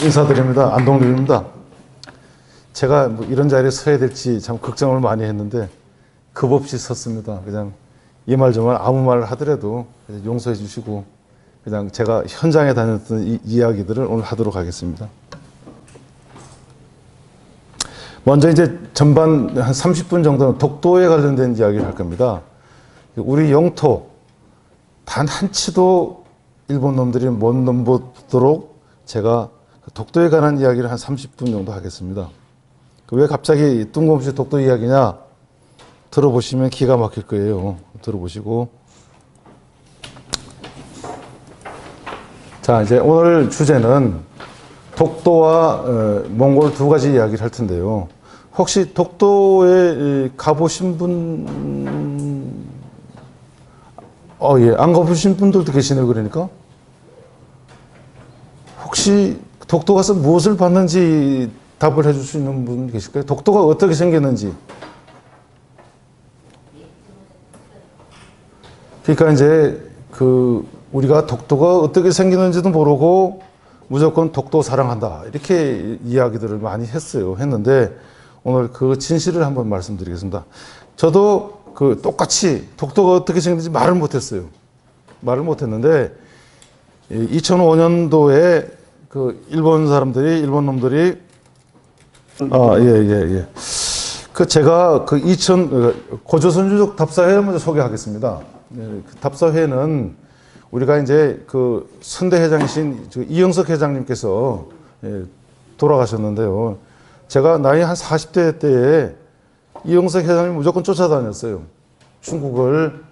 인사드립니다. 안동률입니다. 제가 뭐 이런 자리에 서야 될지 참 걱정을 많이 했는데 급 없이 섰습니다. 그냥 이 말 저 말 아무 말을 하더라도 용서해 주시고 그냥 제가 현장에 다녔던 이야기들을 오늘 하도록 하겠습니다. 먼저 이제 전반 한 30분 정도는 독도에 관련된 이야기를 할 겁니다. 우리 영토 단 한 치도 일본 놈들이 못 넘보도록 제가 독도에 관한 이야기를 한 30분 정도 하겠습니다. 왜 갑자기 뜬금없이 독도 이야기냐? 들어보시면 기가 막힐 거예요. 들어보시고. 자, 이제 오늘 주제는 독도와 몽골 두 가지 이야기를 할 텐데요. 혹시 독도에 가보신 분, 예, 안 가보신 분들도 계시네요. 그러니까. 혹시 독도 가서 무엇을 봤는지 답을 해줄 수 있는 분 계실까요? 독도가 어떻게 생겼는지. 그러니까 이제 우리가 독도가 어떻게 생기는지도 모르고 무조건 독도 사랑한다. 이렇게 이야기들을 많이 했는데 오늘 그 진실을 한번 말씀드리겠습니다. 저도 똑같이 독도가 어떻게 생겼는지 말을 못했어요. 말을 못했는데 2005년도에 일본 놈들이 제가 고조선 유적 답사회를 먼저 소개하겠습니다. 그 답사회는 우리가 이제 선대 회장이신 이영석 회장님께서 돌아가셨는데요. 제가 나이 한 40대 때에 이영석 회장님 무조건 쫓아다녔어요. 중국을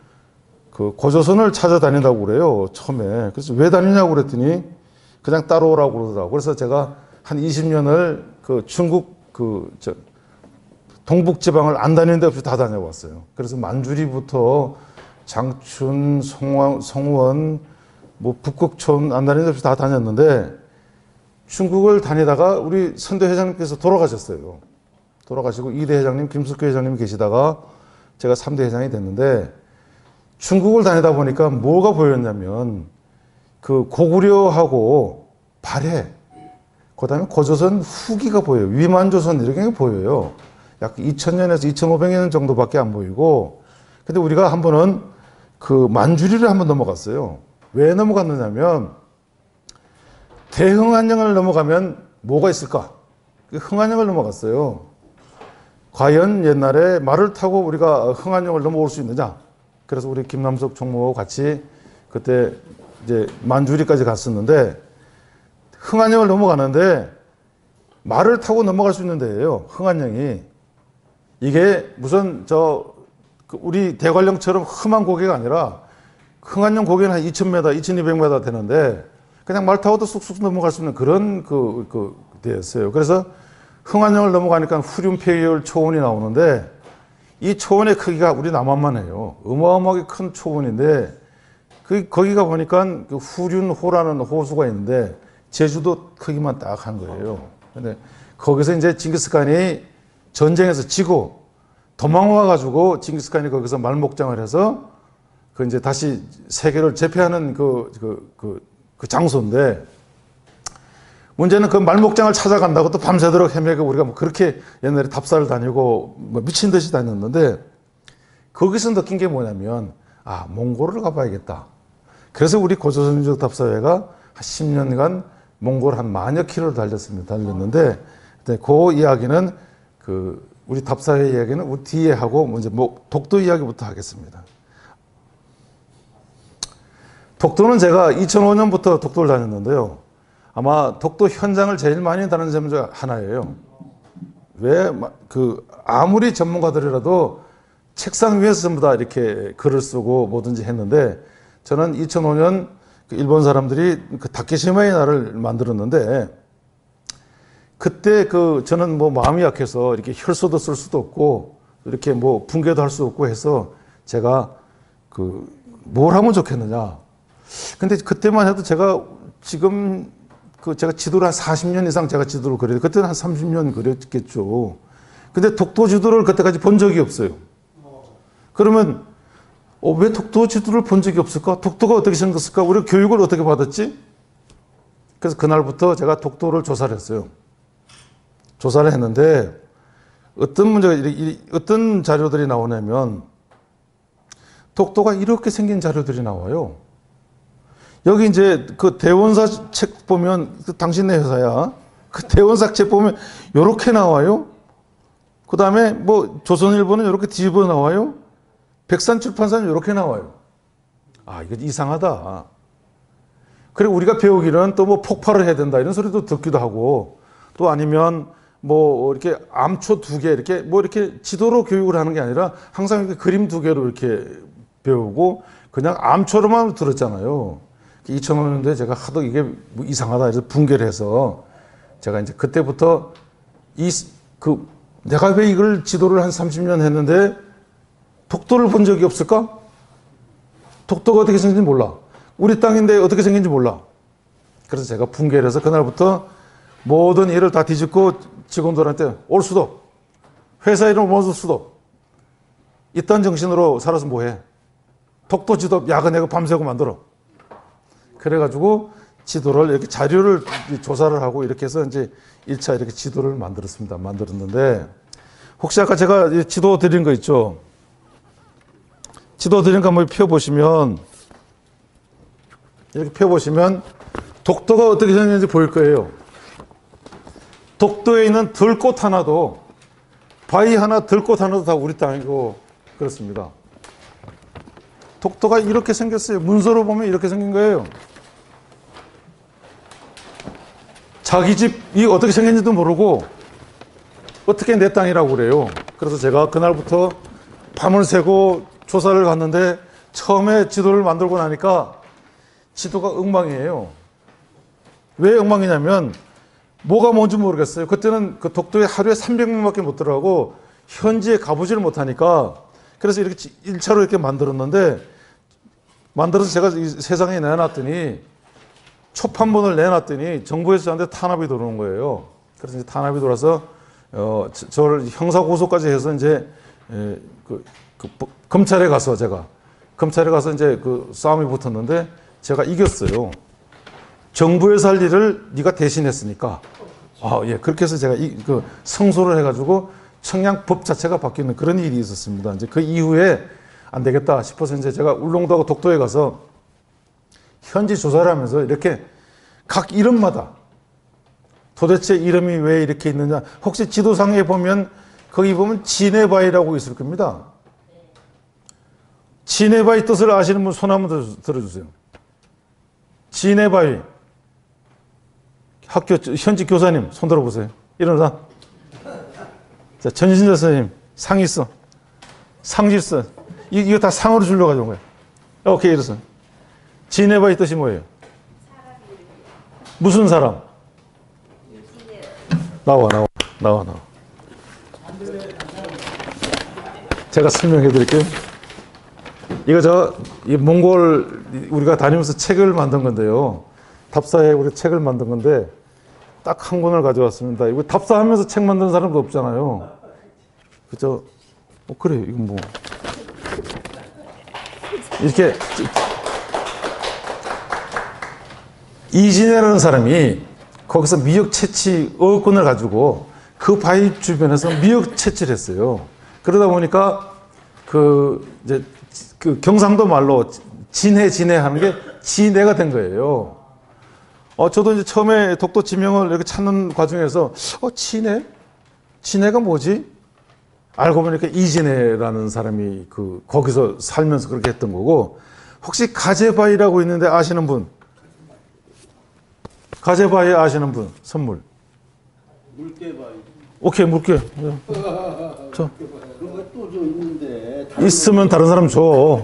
고조선을 찾아다닌다고 그래요. 처음에. 그래서 왜 다니냐고 그랬더니 그냥 따라오라고 그러더라고요. 그래서 제가 한 20년을 중국 동북지방을 안 다니는 데 없이 다 다녀왔어요. 그래서 만주리부터 장춘, 성원, 북극촌 안 다니는 데 없이 다 다녔는데 중국을 다니다가 우리 선대 회장님께서 돌아가셨어요. 돌아가시고 2대 회장님, 김숙규 회장님이 계시다가 제가 3대 회장이 됐는데 중국을 다니다 보니까 뭐가 보였냐면 고구려하고 발해, 그 다음에 고조선 후기가 보여요. 위만조선 이런 게 보여요. 약 2000년에서 2500년 정도밖에 안 보이고, 근데 우리가 한 번은 만주리를 한번 넘어갔어요. 왜 넘어갔느냐면 대흥안령을 넘어가면 뭐가 있을까? 흥안령을 넘어갔어요. 과연 옛날에 말을 타고 우리가 흥안령을 넘어올 수 있느냐? 그래서 우리 김남석 총무하고 같이 그때 이제 만주리까지 갔었는데 흥안령을 넘어가는데 말을 타고 넘어갈 수 있는 데예요. 흥안령이. 이게 무슨 우리 대관령처럼 험한 고개가 아니라 흥안령 고개는 한 2000m, 2200m 되는데 그냥 말 타고도 쑥쑥 넘어갈 수 있는 그런 데였어요. 그래서 흥안령을 넘어가니까 후륜폐율 초원이 나오는데 이 초원의 크기가 우리 남한만 해요. 어마어마하게 큰 초원인데 거기가 보니까 후륜호라는 호수가 있는데 제주도 크기만 딱 한 거예요. 근데 거기서 이제 징기스칸이 전쟁에서 지고 도망와가지고 징기스칸이 거기서 말목장을 해서 이제 다시 세계를 제패하는 그 장소인데 문제는 그 말목장을 찾아간다고 또 밤새도록 헤매고 우리가 그렇게 옛날에 답사를 다니고 미친 듯이 다녔는데 거기서 느낀 게 뭐냐면 몽골을 가봐야겠다. 그래서 우리 고조선 유적 답사회가 한 10년간 몽골 한 만여 킬로를 달렸는데 그 이야기는 우리 답사회 이야기는 우리 뒤에 하고 먼저 독도 이야기부터 하겠습니다. 독도는 제가 2005년부터 독도를 다녔는데요. 아마 독도 현장을 제일 많이 다니는 점 중 하나예요. 왜 아무리 전문가들이라도 책상 위에서 전부 다 이렇게 글을 쓰고 뭐든지 했는데 저는 2005년 일본 사람들이 다케시마의 날을 만들었는데 그때 저는 마음이 약해서 이렇게 혈서도 쓸 수도 없고 이렇게 붕괴도 할 수 없고 해서 제가 뭘 하면 좋겠느냐. 근데 그때만 해도 제가 지금 제가 지도를 한 40년 이상 제가 지도를 그려요. 그때는 한 30년 그렸겠죠. 근데 독도 지도를 그때까지 본 적이 없어요. 그러면 왜 독도 지도를 본 적이 없을까? 독도가 어떻게 생겼을까? 우리가 교육을 어떻게 받았지? 그래서 그날부터 제가 독도를 조사를 했어요. 조사를 했는데 어떤 문제가 어떤 자료들이 나오냐면 독도가 이렇게 생긴 자료들이 나와요. 여기 이제 그 대원사 책 보면 당신네 회사야. 그 대원사 책 보면 이렇게 나와요. 그 다음에 뭐 조선일보는 이렇게 뒤집어 나와요. 백산출판사는 이렇게 나와요. 아, 이거 이상하다. 그리고 우리가 배우기는 또 뭐 폭발을 해야 된다 이런 소리도 듣기도 하고 또 아니면 뭐 이렇게 암초 2개 이렇게 뭐 이렇게 지도로 교육을 하는 게 아니라 항상 이렇게 그림 2개로 이렇게 배우고 그냥 암초로만 들었잖아요. 2005년도에 제가 하도 이게 뭐 이상하다 해서 붕괴를 해서 제가 이제 그때부터 내가 왜 이걸 지도를 한 30년 했는데 독도를 본 적이 없을까? 독도가 어떻게 생긴지 몰라. 우리 땅인데 어떻게 생긴지 몰라. 그래서 제가 붕괴를 해서 그날부터 모든 일을 다 뒤집고 직원들한테 올 수도, 회사 이름 모을 수도, 이딴 정신으로 살아서 뭐해. 독도 지도 야근하고 밤새고 만들어. 그래가지고 지도를 이렇게 자료를 조사를 하고 이렇게 해서 이제 1차 이렇게 지도를 만들었는데 혹시 아까 제가 지도 드린 거 있죠? 지도 드린 거 한번 펴보시면 이렇게 펴보시면 독도가 어떻게 생겼는지 보일 거예요. 독도에 있는 들꽃 하나도 바위 하나 들꽃 하나도 다 우리 땅이고 그렇습니다. 독도가 이렇게 생겼어요. 문서로 보면 이렇게 생긴 거예요. 자기 집이 어떻게 생겼는지도 모르고 어떻게 내 땅이라고 그래요. 그래서 제가 그날부터 밤을 새고 조사를 갔는데 처음에 지도를 만들고 나니까 지도가 엉망이에요. 왜 엉망이냐면 뭐가 뭔지 모르겠어요. 그때는 그 독도에 하루에 300명밖에 못 들어가고 현지에 가보지를 못하니까 그래서 이렇게 1차로 이렇게 만들었는데 만들어서 제가 세상에 내놨더니 초판본을 내놨더니 정부에서 저한테 탄압이 들어오는 거예요. 그래서 이제 탄압이 들어와서 저를 형사고소까지 해서 이제 검찰에 가서 이제 그 싸움이 붙었는데 제가 이겼어요. 정부에서 할 일을 네가 대신했으니까. 예. 그렇게 해서 제가 성소를 해가지고 청량법 자체가 바뀌는 그런 일이 있었습니다. 이제 그 이후에 안 되겠다 싶어서 이제 제가 울릉도하고 독도에 가서 현지 조사를 하면서 이렇게 각 이름마다 도대체 이름이 왜 이렇게 있느냐. 혹시 지도상에 보면 거기 보면 지네바위라고 있을 겁니다. 지네바위 뜻을 아시는 분 손 한번 들어주세요. 지네바위. 학교 현지 교사님 손 들어보세요. 일어나. 자, 전신자 선생님 상 있어. 상 있어. 이거 다 상으로 주려고 가져온 거야. 오케이, 이래서. 지네바의 뜻이 뭐예요? 무슨 사람? 나와. 제가 설명해 드릴게요. 이거 이 몽골 우리가 다니면서 책을 만든 건데요. 답사에 우리 책을 만든 건데 딱 한 권을 가져왔습니다. 이거 답사하면서 책 만드는 사람도 없잖아요. 그죠? 그래, 이건 뭐. 이렇게 이진해라는 사람이 거기서 미역 채취 어권을 가지고 그 바위 주변에서 미역 채취를 했어요. 그러다 보니까 이제 경상도 말로 진해 하는 게 진해가 된 거예요. 저도 이제 처음에 독도 지명을 이렇게 찾는 과정에서 진해가 뭐지? 알고 보니까 이진해라는 사람이 거기서 살면서 그렇게 했던 거고. 혹시 가재바위라고 있는데 아시는 분? 가재바위 아시는 분? 선물. 물개바위. 오케이, 물개. 저. 그런 것도 좀 있는데. 있으면 다른 사람 줘.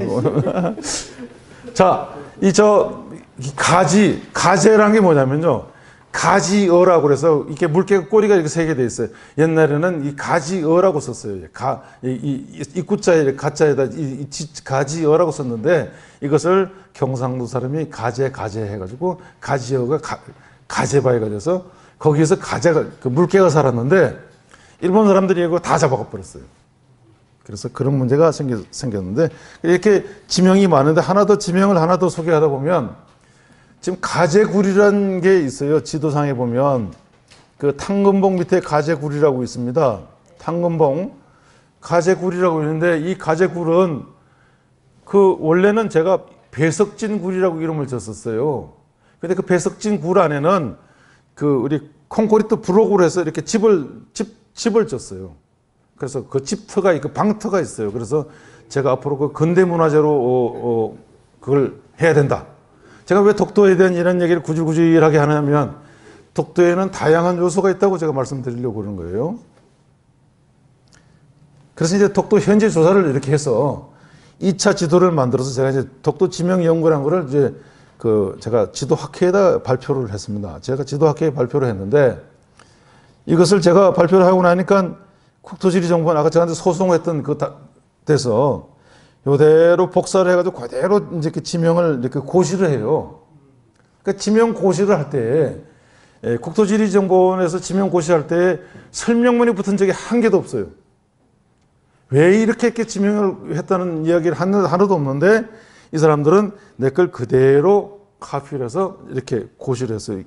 자, 가재란 게 뭐냐면요. 가지어라고 그래서 이렇게 물개 꼬리가 이렇게 3개 돼 있어요. 옛날에는 이 가지어라고 썼어요. 입구자에 가자에다 가지어라고 썼는데 이것을 경상도 사람이 가재 해가지고 가지어가 가재바위가 돼서 거기에서 물개가 살았는데 일본 사람들이 이거 다 잡아가 버렸어요. 그래서 그런 문제가 생겼는데 이렇게 지명이 많은데 지명을 하나 더 소개하다 보면 지금 가제굴이라는 게 있어요. 지도상에 보면 그 탕금봉 밑에 가제굴이라고 있습니다. 탕금봉 가제굴이라고 있는데 이 가제굴은 그 원래는 제가 배석진 굴이라고 이름을 줬었어요. 근데 그 배석진 굴 안에는 그 우리 콘크리트 블록으로 해서 이렇게 집을 졌어요. 그래서 그 집터가 그 방터가 있어요. 그래서 제가 앞으로 그 근대문화재로 그걸 해야 된다. 제가 왜 독도에 대한 이런 얘기를 구질구질하게 하냐면 독도에는 다양한 요소가 있다고 제가 말씀드리려고 그러는 거예요. 그래서 이제 독도 현지 조사를 이렇게 해서 2차 지도를 만들어서 제가 이제 독도 지명 연구라는 거를 이제 제가 지도학회에다 발표를 했습니다. 제가 지도학회에 발표를 했는데 이것을 제가 발표를 하고 나니까 국토지리정보원 아까 저한테 소송했던 돼서 이대로 복사를 해가지고 그대로 이제 그 지명을 이렇게 고시를 해요. 그러니까 지명 고시를 할 때 국토지리정보원에서 지명 고시할 때 설명문이 붙은 적이 한 개도 없어요. 왜 이렇게 지명을 했다는 이야기를 하나도 없는데 이 사람들은 내 걸 그대로 카피를 해서 이렇게 고시를 했어요.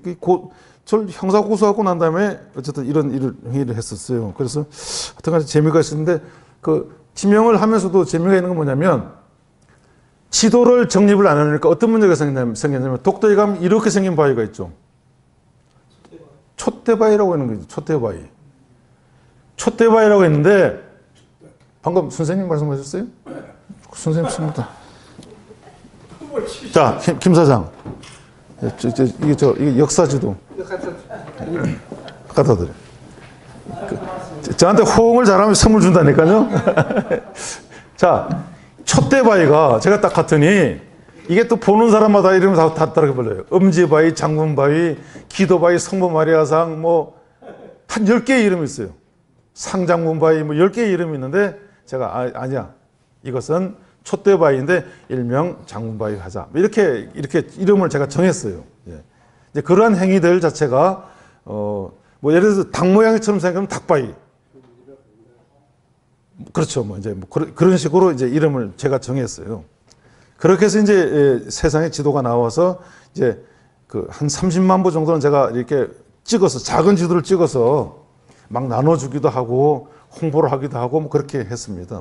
저를 형사 고소하고 난 다음에 어쨌든 이런 일을 했었어요. 그래서 하여튼간 재미가 있었는데 그 지명을 하면서도 재미가 있는 건 뭐냐면 지도를 정립을 안 하니까 어떤 문제가 생겼냐면 독도에 가면 이렇게 생긴 바위가 있죠. 촛대바위라고 하는 거죠. 촛대바위. 촛대바위라고 했는데 방금 선생님 말씀하셨어요? 선생님 씁니다. 자, 김 사장. 이게 역사지도. 갖다 드려. 저한테 호응을 잘하면 선물 준다니까요. 자, 촛대바위가 제가 딱 갔더니 이게 또 보는 사람마다 이름을 다 따르게 불러요. 엄지바위, 장군바위, 기도바위, 성모마리아상 한 10개의 이름이 있어요. 상장군바위 10개의 이름이 있는데 제가 아니야. 이것은 촛대바위인데 일명 장군바위 하자. 이렇게 이름을 제가 정했어요. 예. 이제 그러한 행위들 자체가 예를 들어서 닭 모양처럼 생각하면 닭바위. 그렇죠. 이제 그런 식으로 이제 이름을 제가 정했어요. 그렇게 해서 이제 세상에 지도가 나와서 이제 한 30만 부 정도는 제가 이렇게 찍어서 작은 지도를 찍어서 막 나눠주기도 하고 홍보를 하기도 하고 그렇게 했습니다.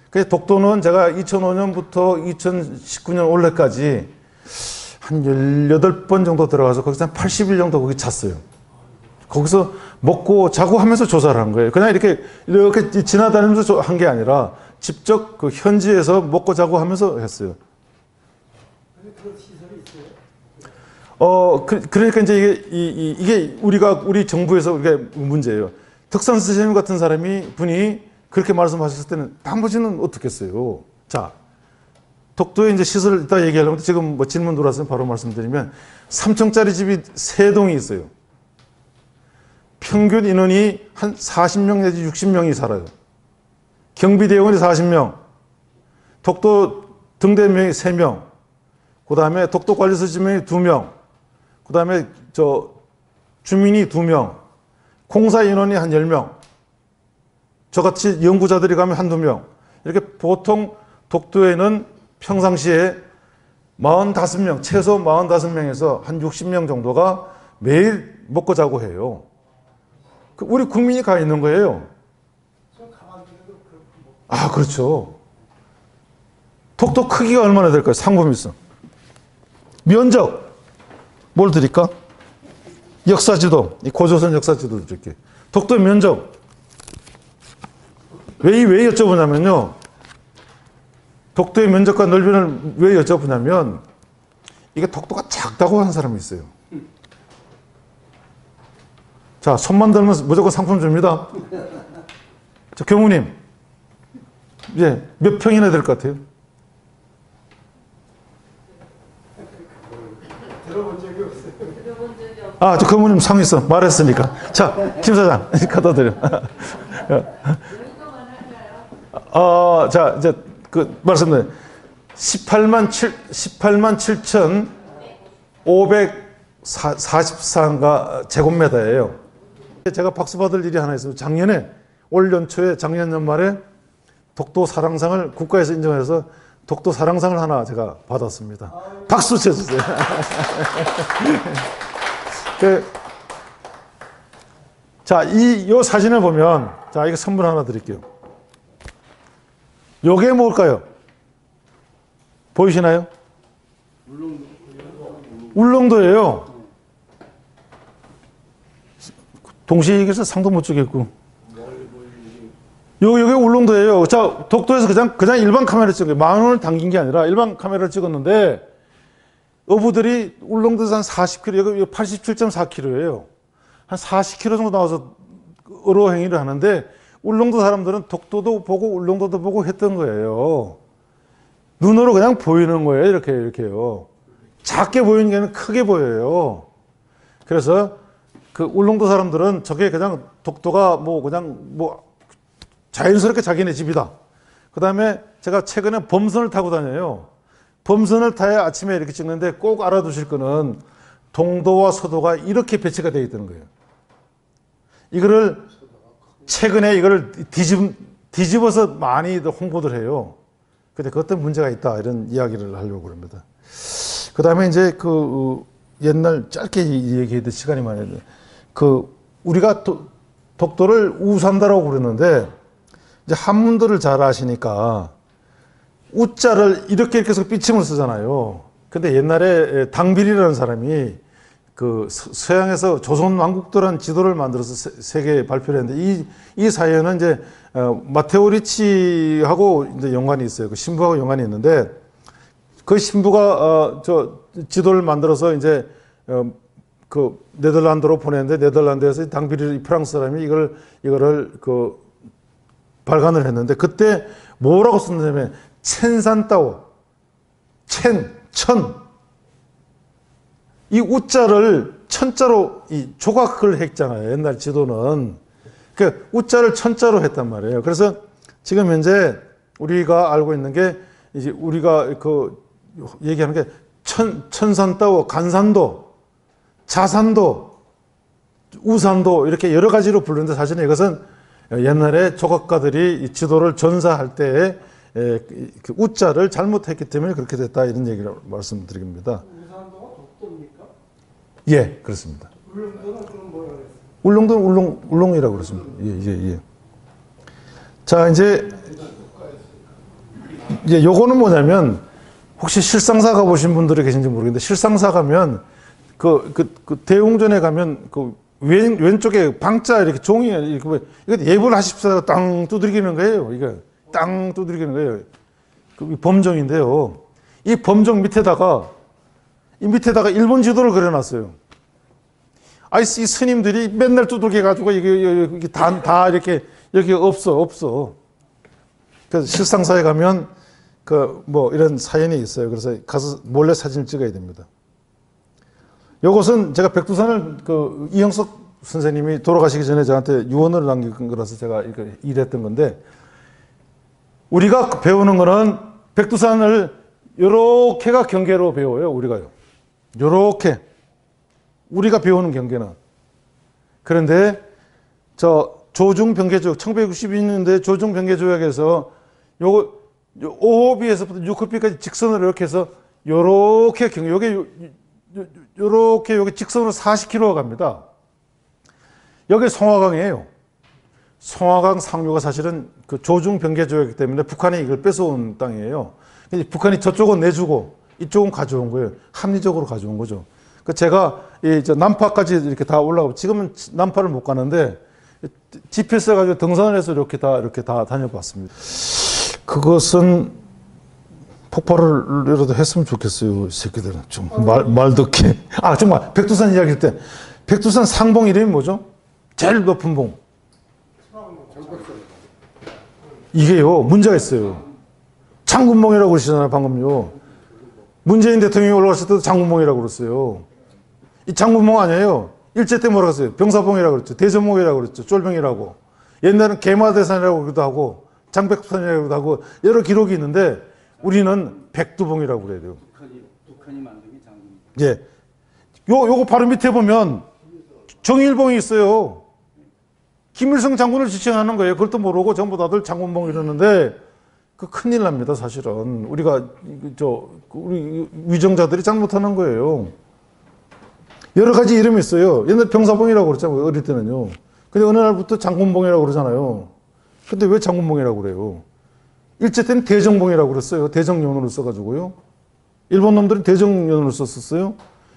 그래서 독도는 제가 2005년부터 2019년 올해까지 한 18번 정도 들어가서 거기서 한 80일 정도 거기 잤어요. 거기서 먹고 자고 하면서 조사를 한 거예요. 그냥 이렇게 지나다니면서 한 게 아니라 직접 그 현지에서 먹고 자고 하면서 했어요. 그런 시설이 있어요? 그러니까 이제 이게 우리 정부에서 이게 문제예요. 덕산 선생님 같은 분이 그렇게 말씀하셨을 때는 나머지는 어떻겠어요? 자, 독도에 이제 시설을 이따 얘기하려면 지금 질문 들어왔으면 바로 말씀드리면 3층짜리 집이 3동이 있어요. 평균 인원이 한 40명 내지 60명이 살아요. 경비대원이 40명, 독도 등대명이 3명, 그 다음에 독도관리소 지명이 2명, 그 다음에 주민이 2명, 공사 인원이 한 10명, 저같이 연구자들이 가면 한두 명. 이렇게 보통 독도에는 평상시에 45명, 최소 45명에서 한 60명 정도가 매일 먹고 자고 해요. 우리 국민이 가 있는 거예요. 아, 그렇죠. 독도 크기가 얼마나 될까요? 상범위성. 면적. 뭘 드릴까? 역사지도. 이 고조선 역사지도 드릴게요. 독도 면적. 왜 여쭤보냐면요. 독도의 면적과 넓이를 왜 여쭤보냐면 이게 독도가 작다고 하는 사람이 있어요. 자, 손만 들면 무조건 상품 줍니다. 저 경우님, 몇 평이나 될 것 같아요? 들어본 적이 없어요. 아, 저 경우님 상 있어. 말했으니까. 자, 김 사장, 갖다 드려. 자, 이제 말씀드려요. 18만 7,544인가 제곱미터예요. 제가 박수 받을 일이 하나 있어요. 작년 연초에 작년 연말에 독도 사랑상을 국가에서 인정해서 독도 사랑상을 하나 제가 받았습니다. 박수 쳐주세요. 자, 요 사진을 보면, 자, 이거 선물 하나 드릴게요. 요게 뭘까요? 보이시나요? 울릉도예요. 동시에 얘기해서 상도 못 주겠고. 요게 울릉도예요. 자, 독도에서 그냥 일반 카메라를 찍은 거예요. 망원을 당긴 게 아니라 일반 카메라를 찍었는데, 어부들이 울릉도에서 한 40km, 여기 87.4km예요. 한 40km 정도 나와서 어로 행위를 하는데, 울릉도 사람들은 독도도 보고 울릉도도 보고 했던 거예요. 눈으로 그냥 보이는 거예요. 이렇게요. 작게 보이는 게 아니라 크게 보여요. 그래서 그 울릉도 사람들은 저게 그냥 독도가 자연스럽게 자기네 집이다. 그 다음에 제가 최근에 범선을 타고 다녀요. 범선을 타야 아침에 이렇게 찍는데 꼭 알아두실 거는 동도와 서도가 이렇게 배치가 되어 있다는 거예요. 최근에 이거를 뒤집어서 많이 홍보를 해요. 근데 그것 때문에 문제가 있다. 이런 이야기를 하려고 합니다. 그 다음에 이제 옛날 짧게 얘기해도 시간이 많아요. 우리가 독도를 우산다라고 부르는데, 이제 한문도를 잘 아시니까 우자를 이렇게 해서 삐침을 쓰잖아요. 근데 옛날에 당빌이라는 사람이 서양에서 조선 왕국도라는 지도를 만들어서 세계에 발표를 했는데, 이 사연은 이제 마테오 리치하고 이제 연관이 있어요. 그 신부하고 연관이 있는데, 그 신부가 지도를 만들어서 이제 네덜란드로 보냈는데, 네덜란드에서 당빌이 프랑스 사람이 이거를 발간을 했는데, 그때 뭐라고 썼냐면 첸산따오, 천. 이 우자를 천자로 조각을 했잖아요. 옛날 지도는. 그 우자를 천자로 했단 말이에요. 그래서 지금 현재 우리가 알고 있는 게, 이제 우리가 얘기하는 게 천산따오, 간산도, 자산도, 우산도 이렇게 여러 가지로 부르는데, 사실은 이것은 옛날에 조각가들이 이 지도를 전사할 때에 그 우자를 잘못했기 때문에 그렇게 됐다, 이런 얘기를 말씀드립니다. 우산도가 독도입니까? 예, 그렇습니다. 울릉도는 그럼 뭐라 그랬어요? 울릉도는 울릉이라고 그랬습니다. 예. 자, 이제 요거는 뭐냐면, 혹시 실상사 가보신 분들이 계신지 모르겠는데, 실상사 가면 대웅전에 가면 왼쪽에 방자 이렇게 종이 이거 예불 하십시오 땅 두드리기는 거예요. 이거 땅 두드리기는 거예요. 그 범종인데요. 이 범종 밑에다가 일본 지도를 그려놨어요. 이 스님들이 맨날 두들겨 가지고 이게 다 이렇게 여기 없어. 그래서 실상사에 가면 이런 사연이 있어요. 그래서 가서 몰래 사진을 찍어야 됩니다. 요것은 제가 백두산을 이형석 선생님이 돌아가시기 전에 저한테 유언을 남긴 거라서 제가 이거 일했던 건데, 우리가 배우는 거는 백두산을 요렇게가 경계로 배워요. 우리가요. 요렇게. 우리가 배우는 경계는. 그런데 조중병계조약, 1962년대 조중병계조약에서 요거 5호비에서부터 6호비까지 직선으로 이렇게 해서 요렇게 요렇게 여기 직선으로 40km가 갑니다. 여기 송화강이에요. 송화강 상류가 사실은 그 조중병계조약이기 때문에 북한이 이걸 뺏어온 땅이에요. 북한이 저쪽은 내주고 이쪽은 가져온 거예요. 합리적으로 가져온 거죠. 제가 남파까지 이렇게 다 올라가고, 지금은 남파를 못 가는데 GPS 가지고 등산을 해서 이렇게 다 다녀봤습니다. 그것은 폭발을이라도 했으면 좋겠어요. 이 새끼들은 좀 말 듣게. 정말 백두산 이야기할 때 백두산 상봉 이름이 뭐죠? 제일 높은 봉. 이게요, 문제가 있어요. 장군봉이라고 그러시잖아요, 방금요. 문재인 대통령이 올라갔을 때도 장군봉이라고 그랬어요. 이 장군봉 아니에요. 일제 때 뭐라고 했어요? 병사봉이라고 그랬죠. 대전봉이라고 그랬죠. 쫄병이라고. 옛날에는 개마대산이라고 그러기도 하고, 장백두산이라고도 하고, 여러 기록이 있는데, 우리는 백두봉이라고 그래야 돼요. 북한이 만든 게 장군. 예. 요거 바로 밑에 보면 정일봉이 있어요. 김일성 장군을 지칭하는 거예요. 그걸 또 모르고 전부 다들 장군봉 이러는데, 그 큰일 납니다, 사실은. 우리가 우리 위정자들이 잘못하는 거예요. 여러 가지 이름이 있어요. 옛날 병사봉이라고 그랬잖아요, 어릴 때는요. 근데 어느 날부터 장군봉이라고 그러잖아요. 근데 왜 장군봉이라고 그래요? 일제 때는 대정봉이라고 그랬어요. 대정연호를 써가지고요. 일본 놈들은 대정연호를 썼었어요.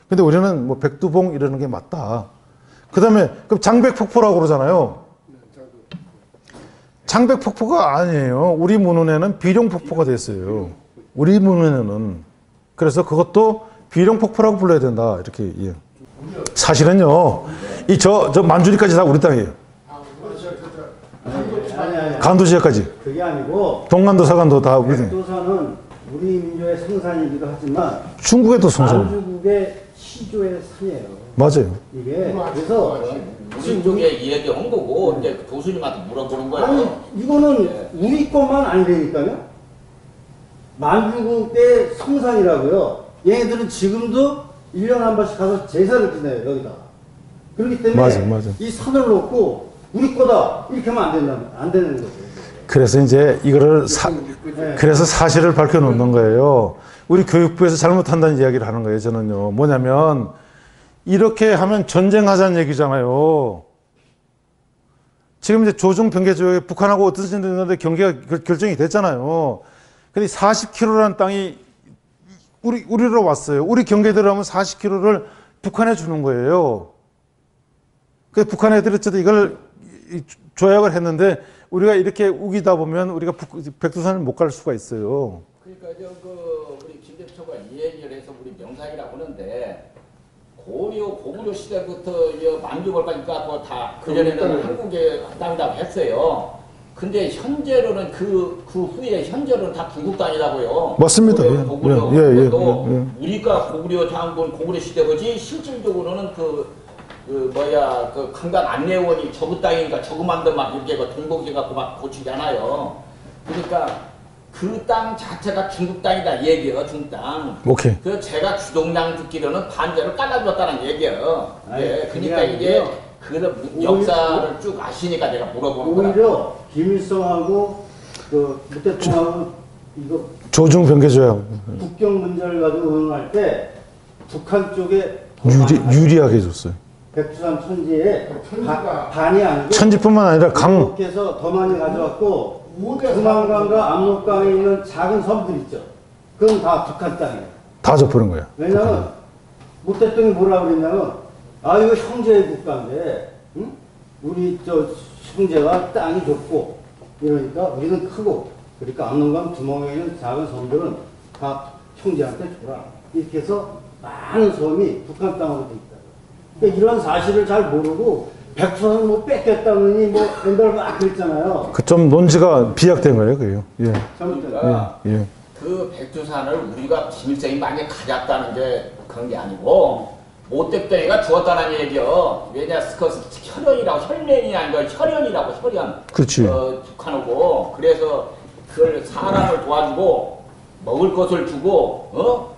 근데 우리는 뭐 백두봉 이러는 게 맞다. 그 다음에 그럼 장백폭포라고 그러잖아요. 장백폭포가 아니에요. 우리 문헌에는 비룡폭포가 됐어요. 우리 문헌에는. 그래서 그것도 비룡폭포라고 불러야 된다. 이렇게. 예. 사실은요, 저 만주리까지 다 우리 땅이에요. 아니. 간도 지역까지. 그게 아니고 동간도 서간도 다 우리 땅. 백두산은 우리 민족의 성산이기도 하지만 중국에도 성산. 만주국의 시조의 산이에요. 맞아요. 이게 그래서 우리 쪽에 이야기 온 거고 이제 교수님한테 물어보는 거예요. 아니 이거는 우리 것만 아니라니까요. 만주국의 성산이라고요. 얘네들은 지금도 1년에 한 번씩 가서 제사를 지내요, 여기다. 그렇기 때문에 맞아. 이 산을 놓고 우리 거다 이렇게 하면 안 되는 거죠. 그래서 이제 이거를 네. 그래서 사실을 밝혀놓는 거예요. 우리 교육부에서 잘못한다는 이야기를 하는 거예요. 저는요. 뭐냐면 이렇게 하면 전쟁하자는 얘기잖아요. 지금 이제 조중 병계조약에 북한하고 어떤 전쟁인데 경계가 결정이 됐잖아요. 근데 40km라는 땅이 우리로 왔어요. 우리 경계대로 하면 40km를 북한에 주는 거예요. 그래서 북한 애들이 어쨌든 이걸 조약을 했는데 우리가 이렇게 우기다 보면 우리가 백두산을 못 갈 수가 있어요. 그러니까 우리 김대표가 이 얘기를 해서 우리 명상이라고 하는데 고구려 시대부터 만주벌까지 갖고 다 그전에는 한국의 땅이라고 했어요. 근데 현재로는 그 후에 현재로는 다 중국 땅이라고요. 맞습니다. 고구려 예. 우리가 고구려 장군 고구려 시대거지 실질적으로는 그 강간 안내원이 저그 땅이니까 저그만도 막 이렇게 동복해 갖고 막 고치잖아요. 그러니까 그 땅 자체가 중국 땅이다 얘기예요, 중국 땅. 오케이. 그래서 제가 주동량 듣기로는 반대로 깔라줬다는 얘기예요. 예, 그러니까 그게 이게 아니고요. 그 역사를 쭉 아시니까 내가 물어보는 거예요. 오히려 김일성하고 그 무대통하고 이거 조중 병계조약 국경 문제를 가지고 의논할 때 북한 쪽에 유리하게 해줬어요. 백두산 천지에 반이 아니고 천지뿐만 아니라 강 이렇게서 더 많이 가져왔고 두만강과 압록강에 있는 작은 섬들 있죠. 그건 다 북한 땅이에요. 다 접어버린 거야. 왜냐면 무 대통령이 뭐라고 그랬냐면 이거 형제의 국가인데 응? 우리 형제가 땅이 좁고 이러니까 우리는 크고 그러니까 압록강 두멍에 있는 작은 섬들은 다 형제한테 줘라. 이렇게 해서 많은 섬이 북한 땅으로 돼 있다. 그러니까 이런 사실을 잘 모르고 백두산을 뭐 뺏겼다느니 뭐 옛날 막 그랬잖아요. 그 좀 논지가 비약된 거예요, 그게요. 예. 그러니까 예. 그 백두산을 우리가 김일성이 많이 가졌다는 게 그런 게 아니고 모택동이가 주었다는 얘기요. 왜냐 그것은 혈연이라고 혈면이 아니고 혈연이라고 혈연. 그렇지. 북한하고 그래서 그걸 사람을 도와주고 먹을 것을 주고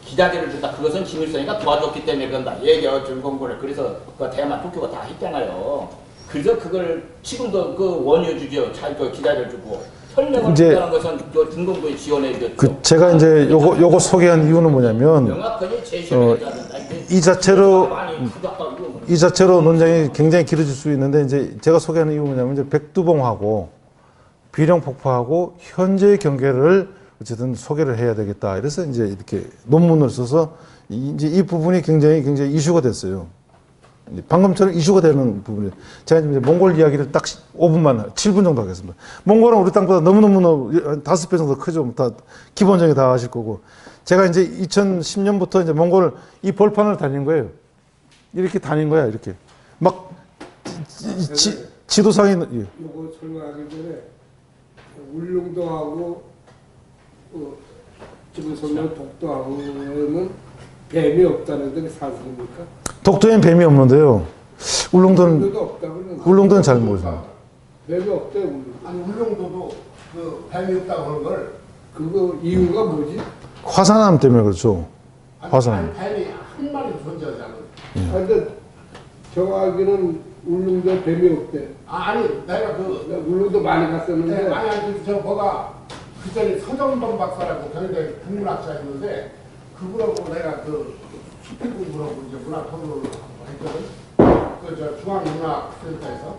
기자들을 준다. 그것은 김일성이가 도와줬기 때문에 그런다. 얘기요, 준공군을. 그래서 그 대만 도쿄가 다 했잖아요. 그래서 그걸 지금도 그 원유 주죠. 그 기자들 주고. 설명을 준다는 것은 중공군이 지원해줬죠. 제가 이제 요거 소개한 이유는 뭐냐면 명확하게 제시를 해야 된다. 이 자체로 논쟁이 굉장히 길어질 수 있는데 이제 제가 소개하는 이유는 뭐냐면 이제 백두봉하고 비룡폭포하고 현재의 경계를 어쨌든 소개를 해야 되겠다. 이래서 이제 이렇게 논문을 써서 이제 이 부분이 굉장히 이슈가 됐어요. 방금처럼 이슈가 되는 부분이. 제가 이제 몽골 이야기를 딱 5분만, 7분 정도 하겠습니다. 몽골은 우리 땅보다 너무너무 5배 정도 크죠. 다 기본적인 다 아실 거고. 제가 이제 2010년부터 이제 몽골을 이 벌판을 다닌 거예요. 이렇게 다닌 거야, 이렇게. 막 지도상에. 예. 요거 설명하기 전에 울릉도하고 지금 설명 독도하고는 뱀이 없다는 게 사실입니까? 독도엔 뱀이 없는데요. 울릉도는 없다고는 잘 모르죠. 뱀이 없대 울릉도. 아니 울릉도도 그 뱀이 없다고 하는 걸 그거 이유가 뭐지? 화산암 때문에 그렇죠. 화산. 아니 뱀이 한 마리도 존재하지 않는. 근데 정하기는 울릉도에 뱀이 없대. 아니 내가 그 물론도 많이 갔었는데 아니 저 뭐가 그전에 서정범 박사라고 경희대 국문학자였는데 그분하고 내가 그 수필 공부라고 이제 문학 토론을 했거든. 그 저 중앙문학센터에서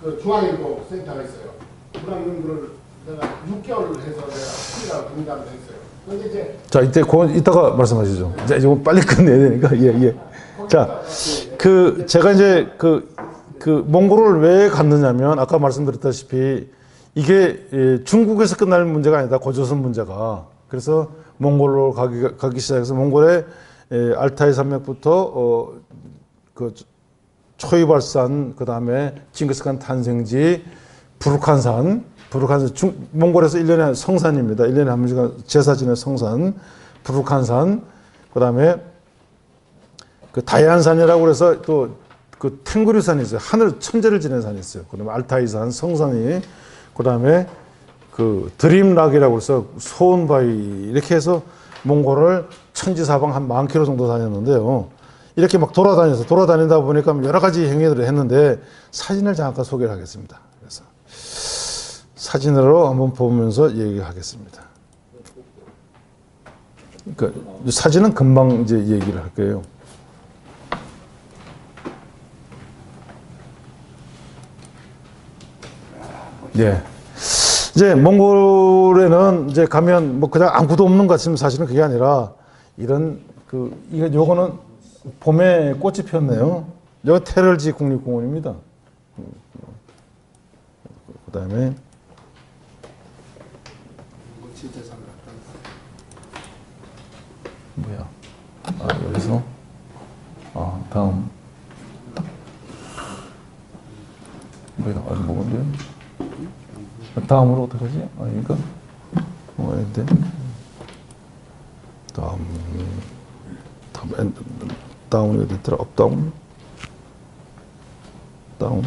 그 중앙일보 센터가 있어요. 문학 연구를 내가 6개월을 해서 내가 수필하고 분담을 했어요. 근데 이제 자, 이때 이따가 말씀하시죠. 이제 이거 빨리 끝내야 되니까. 예, 예. 자, 제가 이제 몽골을 왜 갔느냐면, 아까 말씀드렸다시피, 이게 중국에서 끝날 문제가 아니다. 고조선 문제가. 그래서 몽골로 가기 시작해서, 몽골의 알타이 산맥부터, 초이발산, 그 다음에 징기스칸 탄생지, 부르칸산, 몽골에서 1년에 성산입니다. 1년에 한 번씩 제사 지내 성산, 부르칸산, 그 다음에 다이안산이라고 해서 또 탱구리산이 있어요. 하늘 천재를 지낸 산이 있어요. 그 다음에 알타이산, 성산이, 그 다음에 드림락이라고 해서 소온바위, 이렇게 해서 몽골을 천지사방 한 10,000km 정도 다녔는데요. 이렇게 막 돌아다니다 보니까 여러 가지 행위들을 했는데 사진을 잠깐 소개를 하겠습니다. 그래서 사진으로 한번 보면서 얘기하겠습니다. 그러니까 사진은 금방 이제 얘기를 할 거예요. 예. 이제 몽골에는 이제 가면 뭐 그냥 아무것도 없는 것 같으면 사실은 그게 아니라 이런 요거는 봄에 꽃이 폈네요. 여기 테럴지 국립공원입니다. 그다음에 진짜 잘 갔다. 뭐야? 여기서 다음 뭐야? 아직 먹었는데요? 다음으로 어떻게 하지? 그러니까 뭐인데? 다운이 어디 있더라? 업다운? 다운?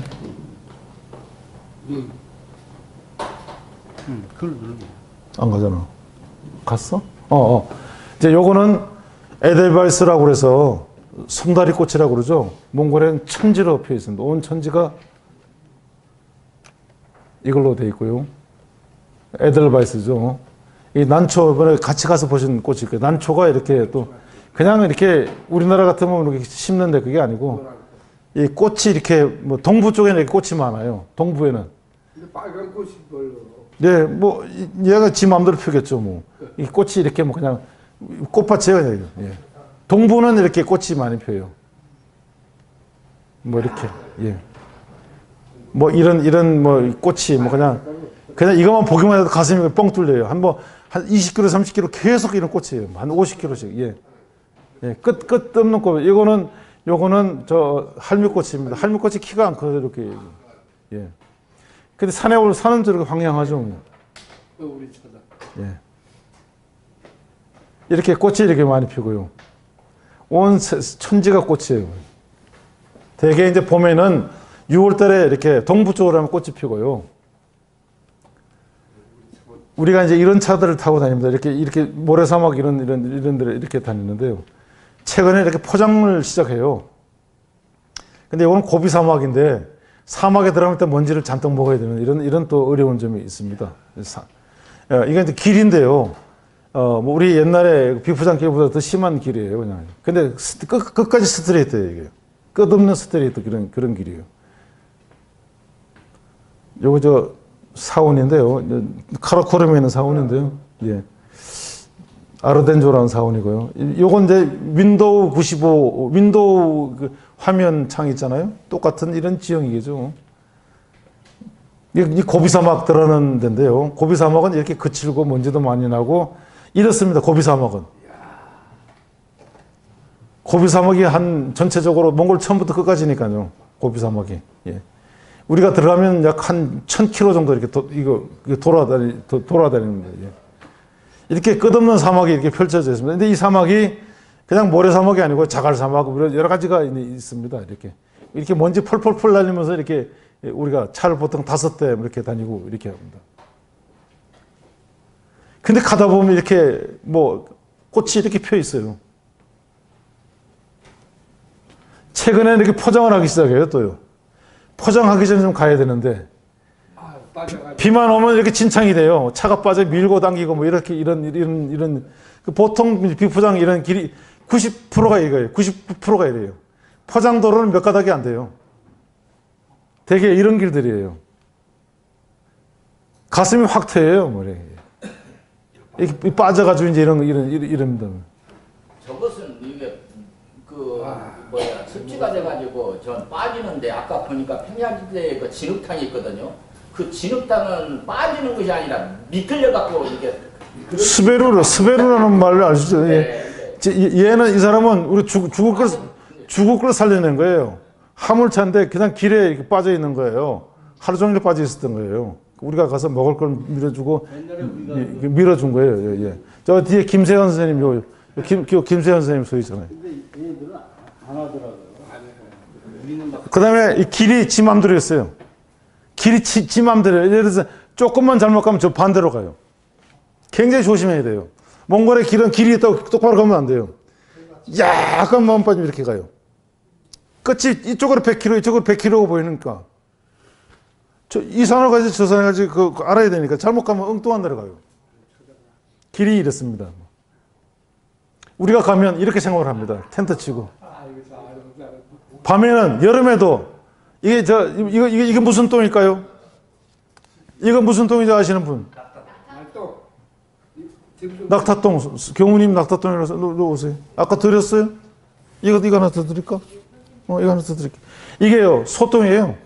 그걸 누르면 안 가잖아. 갔어? 이제 요거는 에델바이스라고 그래서 솜다리 꽃이라고 그러죠. 몽골에는 천지로 피어 있습니다. 온 천지가 이걸로 돼 있고요. 에델바이스죠. 이 난초, 이번에 같이 가서 보신 꽃이 있고요. 난초가 이렇게 또 그냥 이렇게 우리나라 같으면 이렇게 심는데 그게 아니고 이 꽃이 이렇게 뭐 동부 쪽에는 이렇게 꽃이 많아요. 동부에는. 근데 빨간 꽃이 별로. 네, 뭐 얘가 지 마음대로 피겠죠. 뭐 이 꽃이 이렇게 뭐 그냥 꽃밭이에요. 그냥. 예. 동부는 이렇게 꽃이 많이 펴요. 뭐 이렇게. 예. 뭐 이런 뭐 꽃이 뭐 그냥 이것만 보기만 해도 가슴이 뻥 뚫려요. 한 20km, 30km 계속 이런 꽃이에요. 한 50km씩. 예. 예. 끝 없는 꽃. 요거는 저 할미꽃입니다. 할미꽃이 키가 안 커요. 이렇게. 예. 근데 산은 저렇게 황량하죠. 뭐. 우리 쳐다. 예. 이렇게 꽃이 이렇게 많이 피고요. 온 천지가 꽃이에요. 대개 이제 봄에는 6월 달에 이렇게 동부 쪽으로 하면 꽃이 피고요. 우리가 이제 이런 차들을 타고 다닙니다. 이렇게 모래사막 이런 데를 이렇게 다니는데요. 최근에 이렇게 포장을 시작해요. 근데 이거는 고비 사막인데 사막에 들어갈 때 먼지를 잔뜩 먹어야 되는 이런 또 어려운 점이 있습니다. 이게 이제 길인데요. 뭐 우리 옛날에 비포장 길보다 더 심한 길이에요, 그냥. 근데 끝까지 스트레이트예요, 이게. 끝없는 스트레이트 그런 길이에요. 요거 저 사원인데요. 카라코름에 있는 사원인데요. 예. 아르덴조라는 사원이고요. 요건 이제 윈도우 95, 윈도우 화면 창 있잖아요. 똑같은 이런 지형이겠죠. 이 고비사막 들어가는 데인데요. 고비사막은 이렇게 거칠고 먼지도 많이 나고 이렇습니다. 고비사막은. 고비사막이 전체적으로 몽골 처음부터 끝까지니까요. 고비사막이. 예. 우리가 들어가면 약 한 1000km 정도 이렇게 돌아다니는 거예요. 예. 이렇게 끝없는 사막이 이렇게 펼쳐져 있습니다. 근데 이 사막이 그냥 모래사막이 아니고 자갈사막, 여러 가지가 있습니다. 이렇게 먼지 펄펄펄 날리면서 이렇게 우리가 차를 보통 5대 이렇게 다니고 이렇게 합니다. 근데 가다 보면 이렇게 뭐 꽃이 이렇게 펴 있어요. 최근에 이렇게 포장을 하기 시작해요, 또요. 포장하기 전에 좀 가야 되는데 아, 빠져가지고. 비만 오면 이렇게 진창이 돼요. 차가 빠져 밀고 당기고 뭐 이렇게 이런 그 보통 비포장 이런 길이 90%가 이거예요. 99%가 이래요. 포장도로는 몇 가닥이 안 돼요. 되게 이런 길들이에요. 가슴이 확 트여요. 뭐 이렇게 빠져가지고 이제 이럽니다. 저것은 이게 그 뭐야 습지가 돼가지고 전 빠지는데 아까 보니까 평야지대에 그 진흙탕이 있거든요. 그 진흙탕은 빠지는 것이 아니라 미끌려 갖고 이게 스베르라는 말을 아시죠? 네, 얘는 이 사람은 우리 죽을 걸 살려낸 거예요. 화물차인데 그냥 길에 이렇게 빠져 있는 거예요. 하루 종일 빠져 있었던 거예요. 우리가 가서 먹을 걸 밀어주고 밀어준 거예요. 예. 저 뒤에 김세현 선생님 김세현 선생님 서 있잖아요. 근데 얘들은 안 하더라고요. 우리는 막 그 다음에 이 길이 지 맘대로 했어요. 길이 지 맘대로. 예를 들어서 조금만 잘못 가면 저 반대로 가요. 굉장히 조심해야 돼요. 몽골의 길은 길이 똑바로 가면 안 돼요. 약간만 빠지면 이렇게 가요. 끝이 이쪽으로 100km, 이쪽으로 100km가 보이니까. 이 산을 가지 저 산을 가지 그거 알아야 되니까 잘못 가면 엉뚱한 데로 가요. 길이 이렇습니다. 우리가 가면 이렇게 생활을 합니다. 텐트 치고. 밤에는 여름에도 이게 무슨 똥일까요? 이거 무슨 똥인지 아시는 분? 낙타똥. 경우님 낙타똥이라서 오세요. 아까 드렸어요? 이거 하나 더 드릴까? 이거 하나 더 드릴게요. 이게요 소똥이에요.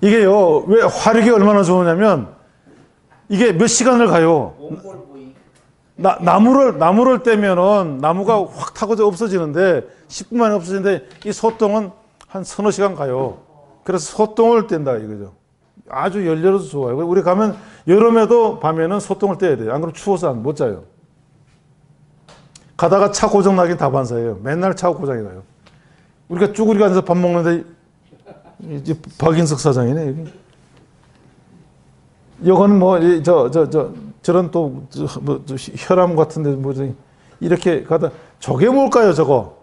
이게요 왜 화력이 얼마나 좋으냐면 이게 몇 시간을 가요. 나무를 떼면은 나무가 확 타고져 없어지는데 10분 만에 없어지는데 이 소똥은 한 서너 시간 가요. 그래서 소똥을 뗀다 이거죠. 아주 열려서 좋아요. 우리 가면 여름에도 밤에는 소똥을 떼야 돼요. 안 그러면 추워서 못 자요. 가다가 차 고장 나긴 다반사예요. 맨날 차 고장이 나요. 우리가 쭈그리고 앉아서 밥 먹는데 이제 박인석 사장이네 여기. 이거는 뭐 저런 또 뭐 혈압 같은데 뭐 이렇게 가다 저게 뭘까요 저거?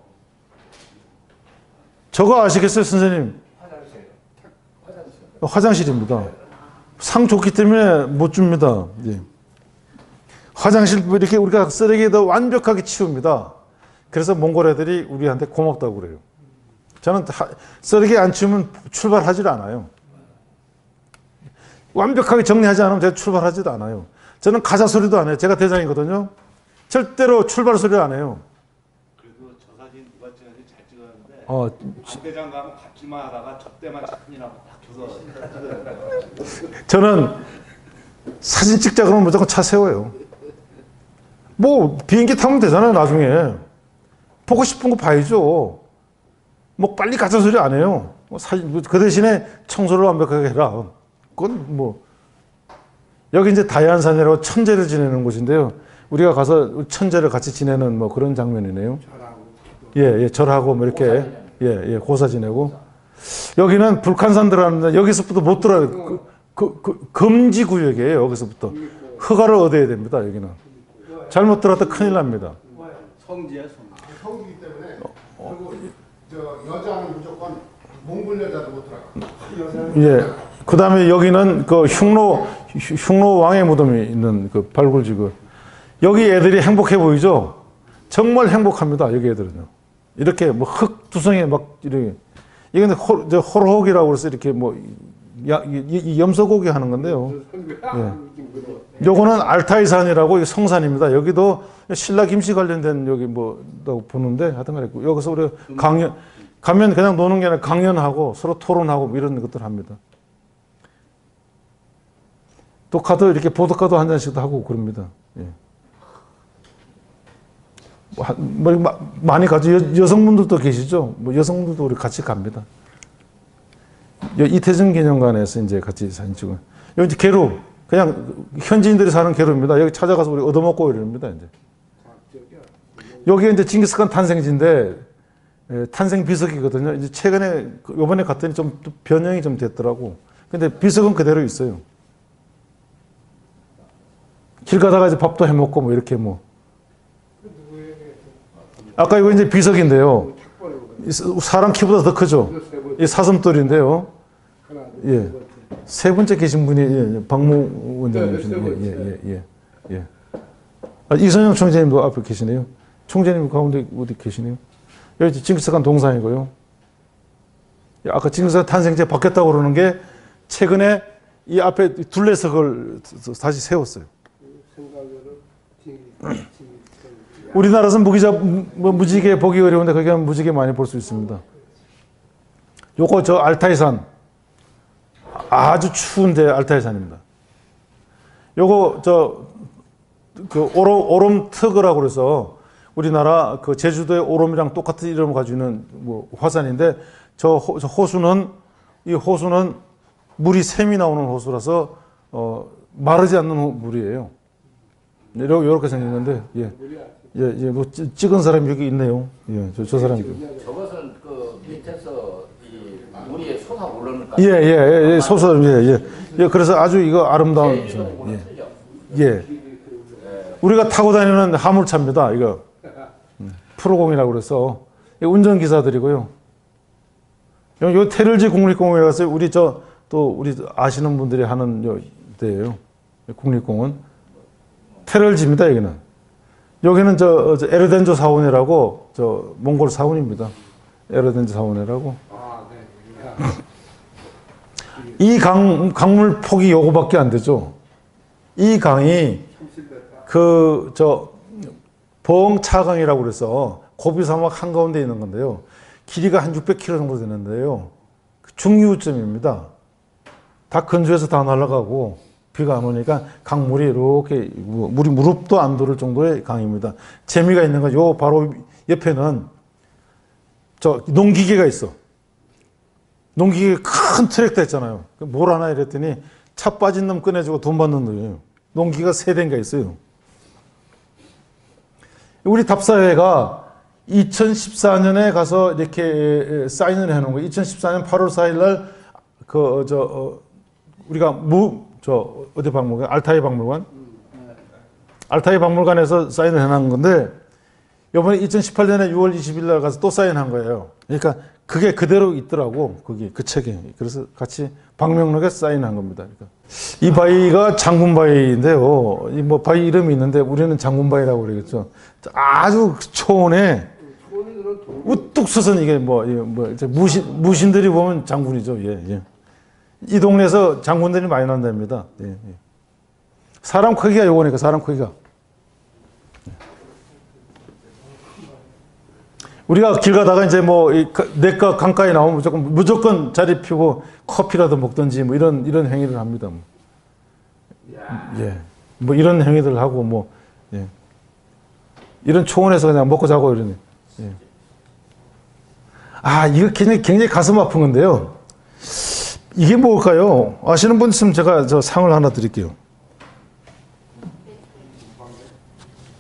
저거 아시겠어요 선생님? 화장실입니다. 상 좋기 때문에 못 줍니다. 예. 화장실 이렇게 우리가 쓰레기도 완벽하게 치웁니다. 그래서 몽골 애들이 우리한테 고맙다고 그래요. 저는 쓰레기 안 치우면 출발하질 않아요. 완벽하게 정리하지 않으면 제가 출발하지도 않아요. 저는 가자 소리도 안 해요. 제가 대장이거든요. 절대로 출발 소리 안 해요. 그래도 저 사진 누가 찍었는지 잘 찍었는데 대장 가면 같기만 하다가 저 때만 큰일 나고 딱 줘서 저는 사진 찍자 그러면 무조건 차 세워요. 뭐 비행기 타면 되잖아요 나중에. 보고 싶은 거 봐야죠. 뭐 빨리 가자 소리 안 해요. 그 대신에 청소를 완벽하게 해라. 그건 뭐 여기 이제 다이안산이라고 천재를 지내는 곳인데요. 우리가 가서 천재를 같이 지내는 뭐 그런 장면이네요. 예, 절하고 뭐 이렇게 고사 지내고. 여기는 불칸산 들어가는데 여기서부터 못 들어요. 금지 구역이에요. 여기서부터 허가를 얻어야 됩니다. 여기는 잘못 들어갔다 큰일 납니다. 성지야 성지. 성지이기 때문에 그리고 저 여자는 무조건 몽골 여자도 못 들어가. 예. 그 다음에 여기는 그 흉노 왕의 무덤이 있는 그 발굴지구. 여기 애들이 행복해 보이죠? 정말 행복합니다. 여기 애들은요. 이렇게 뭐 흙 두성에 막 이렇게. 이건 호로혹이라고 그래서 이렇게 뭐 염소고기 하는 건데요. 예. 요거는 알타이산이라고 성산입니다. 여기도 신라 김씨 관련된 여기 뭐라고 보는데 하여튼 간에 여기서 우리 가면 그냥 노는 게 아니라 강연하고 서로 토론하고 뭐 이런 것들 합니다. 또 가도 이렇게 보드카도 한 잔씩도 하고 그럽니다. 예. 많이 가죠. 여성분들도 계시죠. 뭐 여성분들도 우리 같이 갑니다. 이태정 기념관에서 이제 같이 사진 찍어요. 여기 이제 개루, 그냥 현지인들이 사는 개루입니다. 여기 찾아가서 우리 얻어먹고 이럽니다. 이제 여기 이제 징기스칸 탄생지인데 탄생 비석이거든요. 이제 최근에 이번에 갔더니 좀 변형이 좀 됐더라고. 근데 비석은 그대로 있어요. 길 가다가 이제 밥도 해 먹고 뭐 이렇게 뭐. 아까 이거 이제 비석인데요. 사람 키보다 더 크죠. 이 사슴돌인데요. 하나, 예. 두 번째. 세 번째 계신 분이 박무 네, 원장님이신데, 예. 아, 이선영 총재님도 앞에 계시네요. 총재님 가운데 어디 계시네요. 여기 징기스칸 동상이고요. 아까 징기스칸 탄생제 바뀌었다고 그러는 게 최근에 이 앞에 둘레석을 다시 세웠어요. 생각으로 우리나라에서는 무지개 보기 어려운데 거기 가면 무지개 많이 볼 수 있습니다. 요거 저 알타이산, 아주 추운데 알타이산입니다. 요거 그 오롬트그라고 그래서 우리나라 그 제주도의 오롬이랑 똑같은 이름을 가지고 있는 뭐 화산인데 저 호수는 이 호수는 물이 샘이 나오는 호수라서 마르지 않는 물이에요. 이렇게 생겼는데 뭐 찍은 사람이 여기 있네요. 예, 저 사람이. 저것은 그 밑에서 이 물이 솟아오르는 거. 소설 예. 그래서 아주 이거 아름다운. 예. 우리가 타고 다니는 화물차입니다. 이거 프로공이라고 그래서 운전기사들이고요. 요 테를지 국립공원에 가서 우리 우리 아시는 분들이 하는 데예요. 국립공원 테를지입니다. 여기는 저 에르덴조 사원이라고 몽골 사원입니다. 에르덴조 사원이라고. 이 강물 폭이 요거밖에 안 되죠. 이 강이 벙차강이라고 그래서 고비 사막 한가운데 있는 건데요. 길이가 한 600km 정도 되는데요. 중류점입니다. 다 건조해서 다 날아가고 비가 안 오니까 강물이 이렇게 물이 무릎도 안 들을 정도의 강입니다. 재미가 있는 건 요 바로 옆에는 농기계가 있어. 농기계 큰 트랙터 있잖아요. 뭘 하나 이랬더니 차 빠진 놈 꺼내주고 돈 받는 놈이에요. 농기가 3대인가 있어요. 우리 답사회가 2014년에 가서 이렇게 사인을 해놓은 거예요. 2014년 8월 4일 날 우리가 어디 박물관? 알타이 박물관? 알타이 박물관에서 사인을 해놓은 건데 이번에 2018년에 6월 20일 날 가서 또 사인한 거예요. 그러니까 그게 그대로 있더라고. 그 책에. 그래서 같이 방명록에 사인한 겁니다. 그러니까 이 바위가 장군바위인데요. 이 뭐 바위 이름이 있는데 우리는 장군바위라고 그러겠죠. 아주 초원에 우뚝 서선 이게 무신들이 보면 장군이죠. 예. 이 동네에서 장군들이 많이 난답니다. 예. 사람 크기가 요거니까 사람 크기가. 우리가 길 가다가 이제 내가 강가에 나오면 무조건 자리 피고 커피라도 먹든지 이런 행위를 합니다. 예. 이런 행위들 하고 예. 이런 초원에서 그냥 먹고 자고 이러네. 예. 이거 굉장히 가슴 아픈 건데요. 이게 뭘까요? 아시는 분 있으면 제가 상을 하나 드릴게요.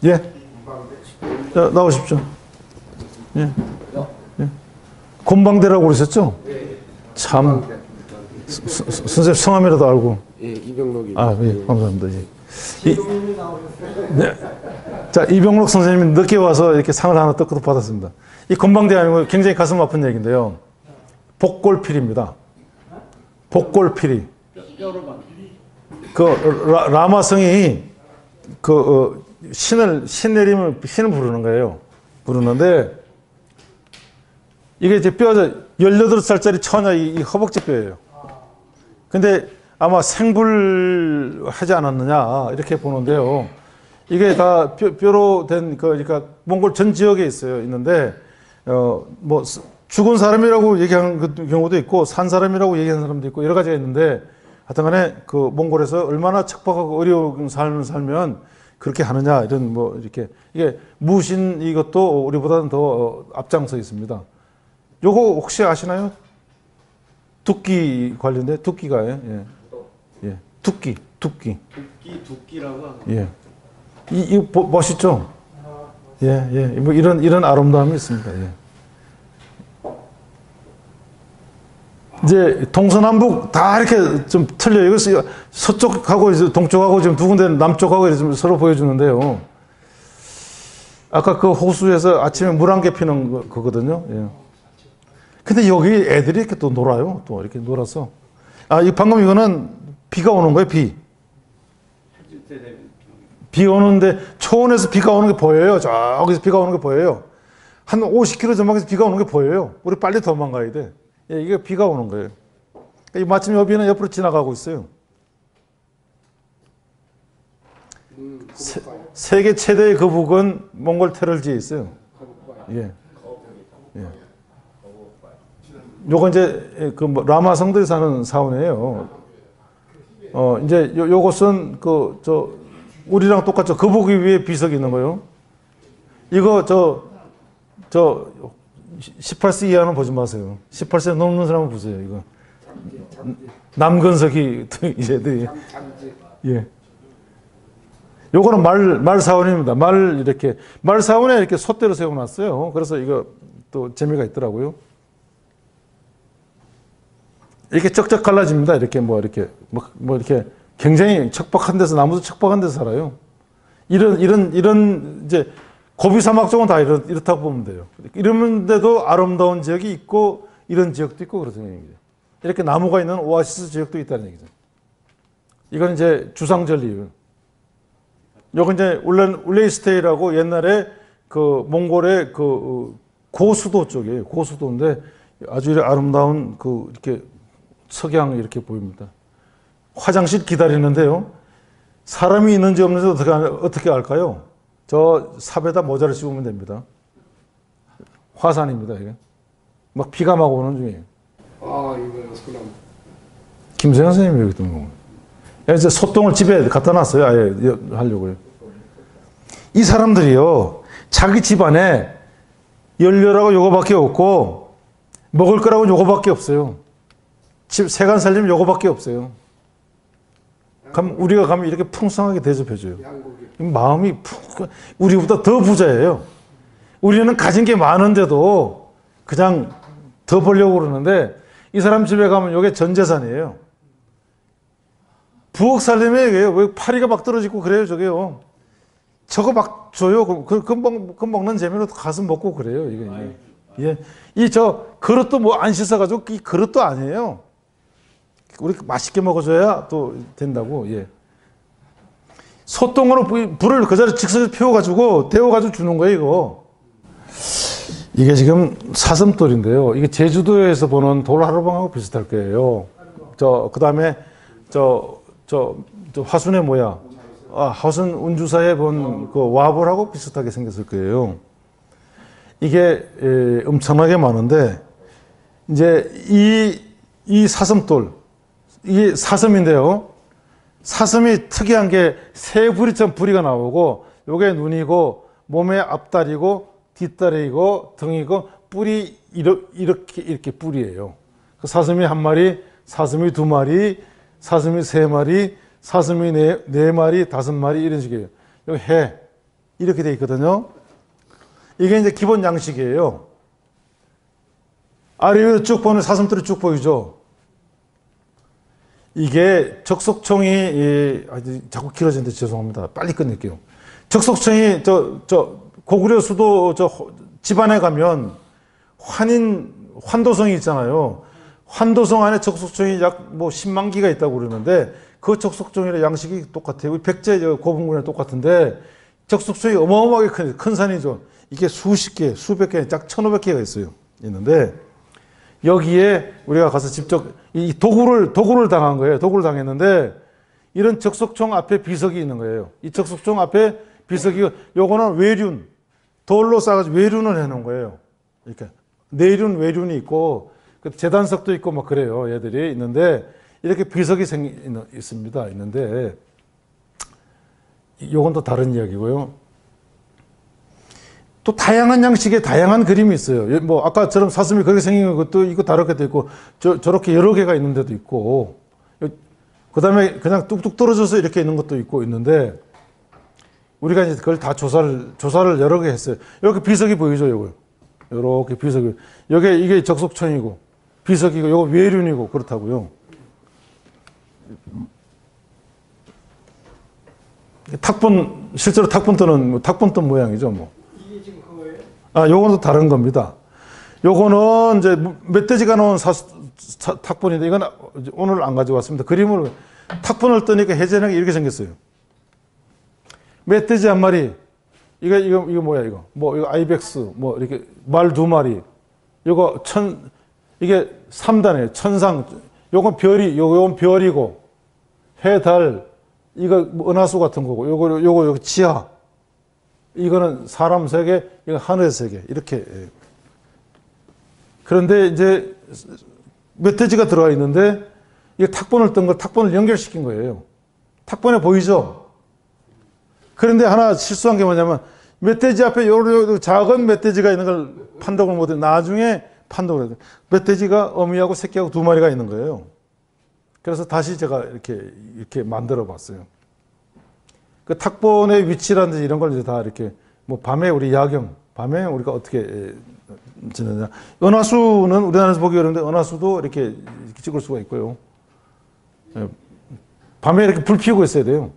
예. 자, 나오십시오. 예. 곤방대라고 그러셨죠? 참. 선생님 성함이라도 알고. 예, 이병록이. 예, 감사합니다. 예. 네. 자, 이병록 선생님이 늦게 와서 이렇게 상을 하나 떡 받았습니다. 이 곤방대 아니고 굉장히 가슴 아픈 얘기인데요. 복골필입니다. 복골필이. 라마성이 신을 부르는 거예요. 부르는데 이게 이제 뼈가 18살짜리 처녀 이 허벅지 뼈예요. 근데 아마 생불하지 않았느냐 이렇게 보는데요. 이게 다 뼈로 된 그러니까 몽골 전 지역에 있는데 죽은 사람이라고 얘기하는 경우도 있고 산 사람이라고 얘기하는 사람도 있고 여러 가지가 있는데 하여튼간에 몽골에서 얼마나 척박하고 어려운 삶을 살면 그렇게 하느냐 이런 이렇게 이게 무신 이것도 우리보다는 더 앞장서 있습니다. 요거 혹시 아시나요? 두끼 관련된 두끼가 예. 두끼라고 예. 이 멋있죠? 예. 이런 아름다움이 있습니다. 예. 이제 동서남북 다 이렇게 좀 틀려요. 이거 서쪽하고 동쪽하고 지금 두 군데 남쪽하고 이렇게 서로 보여주는데요. 아까 그 호수에서 아침에 물 한 개 피는 거거든요. 예. 근데 여기 애들이 이렇게 또 놀아요. 또 이렇게 놀아서. 아, 이 방금 이거는 비가 오는 거예요, 비. 비 오는데 초원에서 비가 오는 게 보여요. 저기서 비가 오는 게 보여요. 한 50km 전방에서 비가 오는 게 보여요. 우리 빨리 도망가야 돼. 예, 이게 비가 오는 거예요. 이 마침 요 비는 옆으로 지나가고 있어요. 세계 최대의 거북은 몽골 테럴지에 있어요. 예. 예. 요거 이제 그 뭐 라마 성들이 사는 사원이에요. 이제 요것은 그 저 우리랑 똑같죠. 거북이 위에 비석이 있는 거예요. 이거 저 18세 이하는 보지 마세요. 18세 넘는 사람은 보세요. 이거 남근석이 이제들이 예. 요거는 말 사원입니다. 말 사원에 이렇게 솥대로 세워놨어요. 그래서 이거 또 재미가 있더라고요. 이렇게 쩍쩍 갈라집니다. 이렇게 뭐 이렇게 굉장히 척박한 데서 나무도 척박한 데서 살아요. 이런 이제 고비 사막 쪽은 다 이렇다고 보면 돼요. 이러는데도 아름다운 지역이 있고 이런 지역도 있고 그렇다는 얘기죠. 이렇게 나무가 있는 오아시스 지역도 있다는 얘기죠. 이건 이제 주상절리예요. 요건 이제 울레이스테이라고 옛날에 그 몽골의 그 고수도 쪽이에요. 고수도인데 아주 아름다운 그 이렇게 석양이 이렇게 보입니다. 화장실 기다리는데요. 사람이 있는지 없는지 어떻게 알까요? 저 삽에다 모자를 씌우면 됩니다. 화산입니다, 이게. 막 비가 막 오는 중이에요. 아, 이거 소남. 김세현 선생님이 여기 있던 거예요. 이제 소똥을 집에 갖다 놨어요. 아예 하려고요. 이 사람들이요, 자기 집안에 연료라고 요거밖에 없고, 먹을 거라고 요거밖에 없어요. 집 세간 살림 요거밖에 없어요. 그럼 우리가 가면 이렇게 풍성하게 대접해줘요. 마음이 우리보다 더 부자예요. 우리는 가진 게 많은데도 그냥 더 벌려고 그러는데 이 사람 집에 가면 이게 전 재산이에요. 부엌 살림에 왜 파리가 막 떨어지고 그래요, 저게요. 저거 막 줘요. 그 먹는 재미로 가서 먹고 그래요, 이게. 예. 그릇도 뭐 안 씻어가지고 이 그릇도 아니에요. 우리 맛있게 먹어줘야 또 된다고. 예. 소똥으로 불을 그 자리에 직접 피워가지고 데워가지고 주는 거예요, 이거. 이게 지금 사슴돌인데요. 이게 제주도에서 보는 돌하루방하고 비슷할 거예요. 그 다음에 화순의 뭐야? 화순 운주사에 본 그 와불하고 비슷하게 생겼을 거예요. 이게 엄청나게 많은데 이제 이 사슴돌 이게 사슴인데요. 사슴이 특이한 게 새 부리처럼 부리가 나오고 요게 눈이고 몸의 앞다리고 뒷다리고 등이고 뿔이 이렇게 뿔이에요. 그 사슴이 한 마리, 사슴이 두 마리, 사슴이 세 마리, 사슴이 네 마리, 다섯 마리 이런 식이에요. 여기 해 이렇게 돼 있거든요. 이게 이제 기본 양식이에요. 아래 위로 쭉 보면 사슴들이 쭉 보이죠. 이게 적속총이 자꾸 길어지는데 죄송합니다. 빨리 끝낼게요. 적속총이 고구려 수도 집안에 가면 환도성이 있잖아요. 환도성 안에 적속총이 약 뭐 10만 기가 있다고 그러는데 그 적속총이랑 양식이 똑같아요. 우리 백제 고분군이랑 똑같은데 적속총이 어마어마하게 큰 산이죠. 이게 수십 개, 수백 개, 약 1,500개가 있어요. 있는데 여기에 우리가 가서 직접 이 도구를 당한 거예요. 도구를 당했는데 이런 적속총 앞에 비석이 있는 거예요. 이 적속총 앞에 비석이 요거는 외륜, 돌로 쌓아가지고 외륜을 해놓은 거예요. 이렇게 내륜, 외륜이 있고 재단석도 있고 막 그래요. 얘들이 있는데 이렇게 비석이 있습니다. 있는데 요건 또 다른 이야기고요. 또 다양한 양식의 다양한 그림이 있어요. 뭐 아까처럼 사슴이 그렇게 생긴 것도 있고 다르게 돼 있고 저렇게 여러 개가 있는 데도 있고 그 다음에 그냥 뚝뚝 떨어져서 이렇게 있는 것도 있고 있는데 우리가 이제 그걸 다 조사를 여러 개 했어요. 이렇게 비석이 보이죠, 요거. 이렇게 비석이. 이게 적속천이고 비석이고 요거 외륜이고 그렇다고요. 실제로 탁본 떠는 탁본 떠 모양이죠, 뭐. 요거는 다른 겁니다. 요거는 이제 멧돼지가 나온 탁본인데 이건 오늘 안 가져왔습니다. 그림을 탁본을 뜨니까 해전하게 이렇게 생겼어요. 멧돼지 한 마리, 이거 뭐야 이거? 뭐 이거 아이벡스, 뭐 이렇게 말 두 마리, 요거 이게 3단이에요. 천상, 요건 별이, 요건 별이고 해, 달, 이거 뭐 은하수 같은 거고, 요거 지하, 이거는 사람 세계, 이거 하늘 세계 이렇게. 그런데 이제 멧돼지가 들어가 있는데 이게 탁본을 뜬 거, 탁본을 연결시킨 거예요. 탁본에 보이죠? 그런데 하나 실수한 게 뭐냐면 멧돼지 앞에 요 작은 멧돼지가 있는 걸 판독을 못해. 나중에 판독을 해요. 멧돼지가 어미하고 새끼하고 두 마리가 있는 거예요. 그래서 다시 제가 이렇게 만들어 봤어요. 그 탁본의 위치라든지 이런 걸 이제 다 이렇게 뭐 밤에 우리 야경, 밤에 우리가 어떻게 지내냐. 은하수는 우리나라에서 보기 어려운데 은하수도 이렇게 찍을 수가 있고요. 밤에 이렇게 불 피우고 있어야 돼요.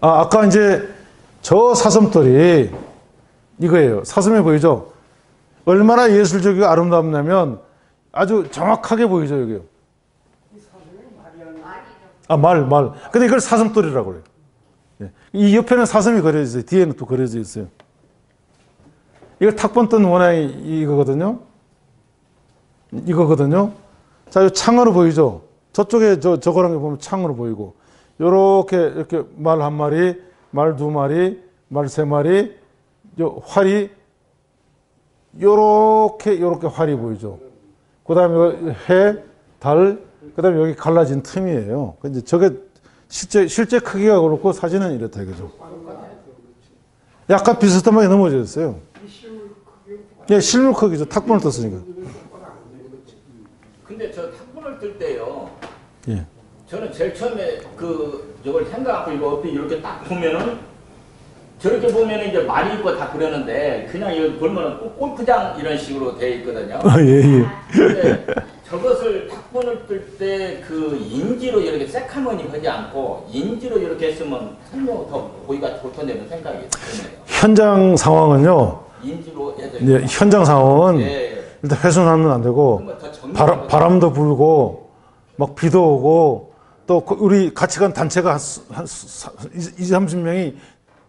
아까 이제 저 사슴돌이 이거예요. 사슴이 보이죠? 얼마나 예술적이고 아름답냐면 아주 정확하게 보이죠, 여기요. 말. 근데 이걸 사슴돌이라고 그래요. 이 옆에는 사슴이 그려져 있어요. 뒤에는 또 그려져 있어요. 이거 탁본 뜬 원앙이 이거거든요. 자, 이 창으로 보이죠? 저쪽에 저거랑 보면 창으로 보이고, 이렇게 말 한 마리, 말 두 마리, 말 세 마리, 요 활이 요렇게 활이 보이죠. 그 다음에 해, 달, 그 다음에 여기 갈라진 틈이에요. 근데 저게 실제 크기가 그렇고 사진은 이렇다 이거죠. 약간 비슷하게 넘어져 있어요. 예, 실물 크기죠. 탁본을 떴으니까. 근데 저 탁본을 뜰 때요. 예. 저는 제일 처음에 저걸 생각하고 이거 옆에 이렇게 딱 보면은 저렇게 보면은 이제 말이 있고 다 그러는데 그냥 이거 보면은 골프장 이런 식으로 돼 있거든요. 예. 근데 저것을 탁본을 뜰 때 그 인지로 이렇게 새카머니 하지 않고 인지로 이렇게 했으면 설명 더 보기가 좋을 텐데 그런 생각이 드네요. 현장 상황은요. 인지로 해서 예, 현장 상황은 예. 일단 훼손하면 안 되고 바람도 불고 막 비도 오고 또 우리 같이 간 단체가 한 20, 30명이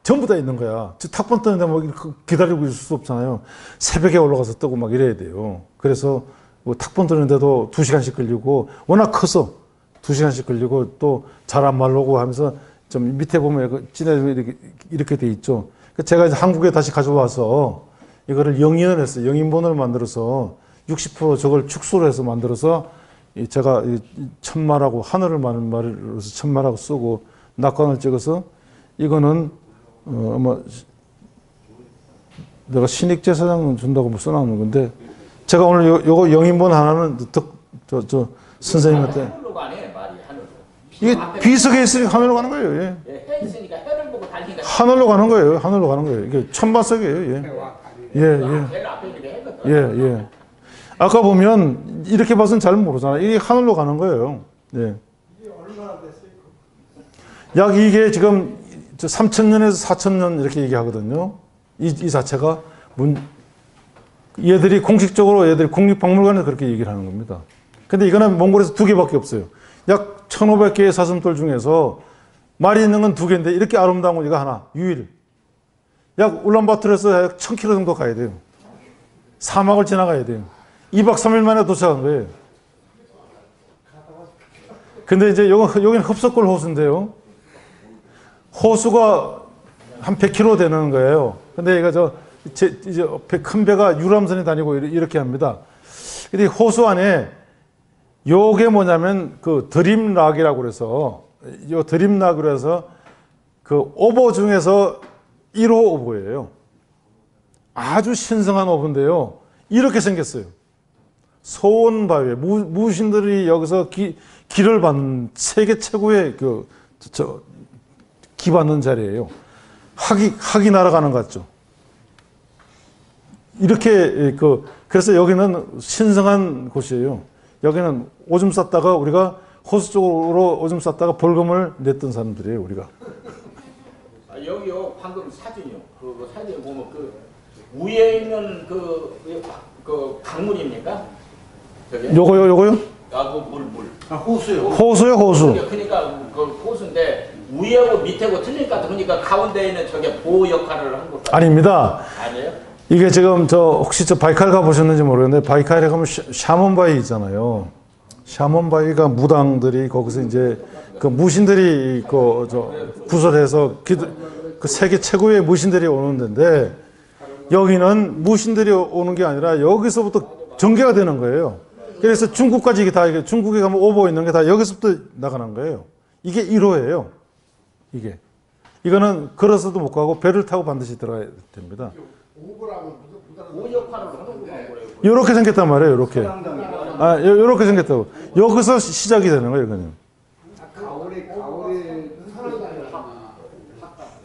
전부 다 있는 거야. 탁본 뜨는데 뭐 이렇게 기다리고 있을 수 없잖아요. 새벽에 올라가서 뜨고 막 이래야 돼요. 그래서 뭐 탁본 뜨는데도 2시간씩 걸리고 워낙 커서 2시간씩 걸리고 또 잘 안 말르고 하면서 좀 밑에 보면 찐해 이렇게 돼 있죠. 제가 이제 한국에 다시 가져와서 이거를 영인을 했어요. 영인본을 만들어서 60% 저걸 축소를 해서 만들어서 제가 천마라고 하늘을 마는 말로서 천마라고 쓰고 낙관을 찍어서 이거는 아마 내가 신익제사장 준다고 뭐 써놨는 건데 제가 오늘 요거 영인본 하나는 저 선생님한테 하늘로 가네 말이 하늘로. 이게 비석에 있으니까 하늘로 가는 거예요. 예. 해 있으니까 해를 보고 달리니까 하늘로 가는 거예요. 하늘로 가는 거예요. 이게 천마석이에요. 제일 앞에 있는 게 해거든. 예. 아까 보면 이렇게 봐서는 잘 모르잖아요. 이게 하늘로 가는 거예요. 예. 약 이게 지금 3,000년에서 4,000년 이렇게 얘기하거든요. 이 자체가 얘들이 공식적으로 얘들이 국립박물관에서 그렇게 얘기를 하는 겁니다. 근데 이거는 몽골에서 2개밖에 없어요. 약 1,500개의 사슴돌 중에서 말이 있는 건 2개인데 이렇게 아름다운 건 이거 하나, 유일. 약 울란바토르에서 약 1,000km 정도 가야 돼요. 사막을 지나가야 돼요. 2박 3일 만에 도착한 거예요. 근데 이제 여기는 흡석골 호수인데요. 호수가 한 100km 되는 거예요. 근데 얘가 이제 큰 배가 유람선이 다니고 이렇게 합니다. 근데 호수 안에 요게 뭐냐면 그 드림락이라고 그래서 요 드림락으로 해서 그 오보 중에서 1호 오보예요. 아주 신성한 오보인데요. 이렇게 생겼어요. 소원바위에 무신들이 여기서 기를 받는 세계 최고의 기 받는 자리예요. 학이 날아가는 것 같죠. 이렇게 그래서 여기는 신성한 곳이에요. 여기는 오줌 쌌다가 우리가 호수 쪽으로 오줌 쌌다가 벌금을 냈던 사람들이에요. 우리가. 여기요 방금 사진이요. 그 사진 보면 위에 있는 그 강물입니까? 저게? 요거요? 아, 그 물. 아, 호수요. 호수요, 호수. 그러니까 그 호수인데 위하고 밑하고 틀리니까 그러니까 가운데 있는 저게 보호 역할을 한 것 같아요. 아닙니다. 아니에요? 이게 지금 혹시 바이칼 가보셨는지 모르겠는데, 바이칼에 가면 샤먼바위 있잖아요. 샤먼바위가 무당들이 거기서 이제 그 무신들이 구설해서 그 세계 최고의 무신들이 오는 데인데, 여기는 무신들이 오는 게 아니라 여기서부터 전개가 되는 거예요. 그래서 중국까지 이게 다, 중국에 가면 오보 있는 게 다 여기서부터 나가는 거예요. 이게 1호예요. 이게. 이거는 걸어서도 못 가고 배를 타고 반드시 들어가야 됩니다. 보호 역할을 하는구나. 요렇게 생겼단 말이에요, 요렇게. 요렇게 생겼다고. 여기서 시작이 되는 거예요, 이거는. 가오리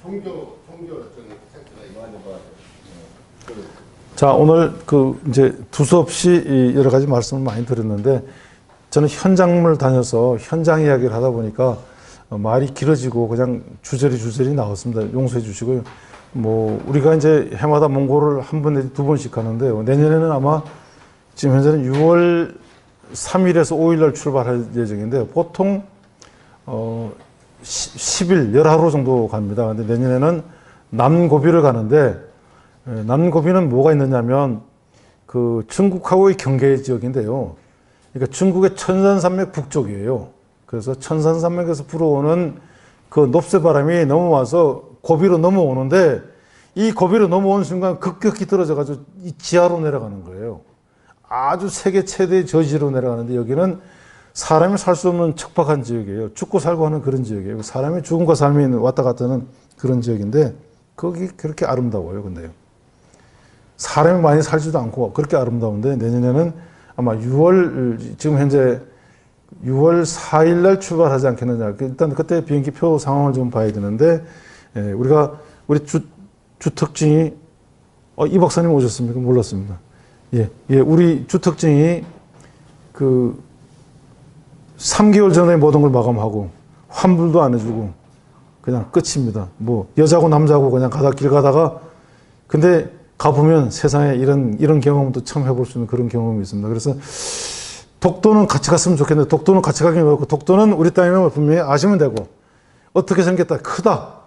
종교 자, 오늘 이제 두서없이 여러 가지 말씀을 많이 드렸는데, 저는 현장을 다녀서 현장 이야기를 하다 보니까 말이 길어지고 그냥 주저리 나왔습니다. 용서해 주시고요. 우리가 이제 해마다 몽골을 한 번 내지 두 번씩 가는데요. 내년에는 아마 지금 현재는 6월 3일에서 5일 날 출발할 예정인데, 보통 10일, 열하루 정도 갑니다. 근데 내년에는 남고비를 가는데, 남고비는 뭐가 있느냐면 그 중국하고의 경계 지역인데요. 그러니까 중국의 천산산맥 북쪽이에요. 그래서 천산산맥에서 불어오는 그 높새바람이 넘어와서 고비로 넘어오는데, 이 고비로 넘어오는 순간 급격히 떨어져가지고 이 지하로 내려가는 거예요. 아주 세계 최대의 저지로 내려가는데, 여기는 사람이 살 수 없는 척박한 지역이에요. 죽고 살고 하는 그런 지역이에요. 사람이 죽음과 삶이 왔다 갔다 하는 그런 지역인데, 거기 그렇게 아름다워요, 근데요. 사람이 많이 살지도 않고 그렇게 아름다운데, 내년에는 아마 지금 현재 6월 4일 날 출발하지 않겠느냐. 일단 그때 비행기표 상황을 좀 봐야 되는데, 우리 주 특징이, 이 박사님 오셨습니까? 몰랐습니다. 우리 주 특징이 3개월 전에 모든 걸 마감하고, 환불도 안 해주고, 그냥 끝입니다. 여자고 남자고 그냥 길 가다가, 근데 가보면 세상에 이런 경험도 처음 해볼 수 있는 그런 경험이 있습니다. 그래서 독도는 같이 갔으면 좋겠는데, 독도는 같이 가기 어렵고, 독도는 우리 땅이면 분명히 아시면 되고, 어떻게 생겼다, 크다,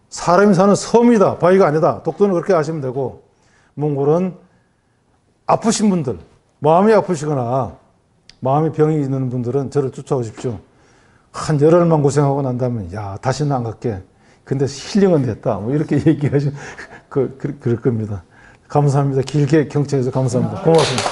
사람이 사는 섬이다, 바위가 아니다. 독도는 그렇게 아시면 되고, 몽골은 아프신 분들, 마음이 아프시거나 마음에 병이 있는 분들은 저를 쫓아오십시오. 한 열흘만 고생하고 난 다음에, 야, 다시는 안 갈게. 근데 힐링은 됐다. 이렇게 얘기하시면 그럴 겁니다. 감사합니다. 길게 경청해서 감사합니다. 고맙습니다.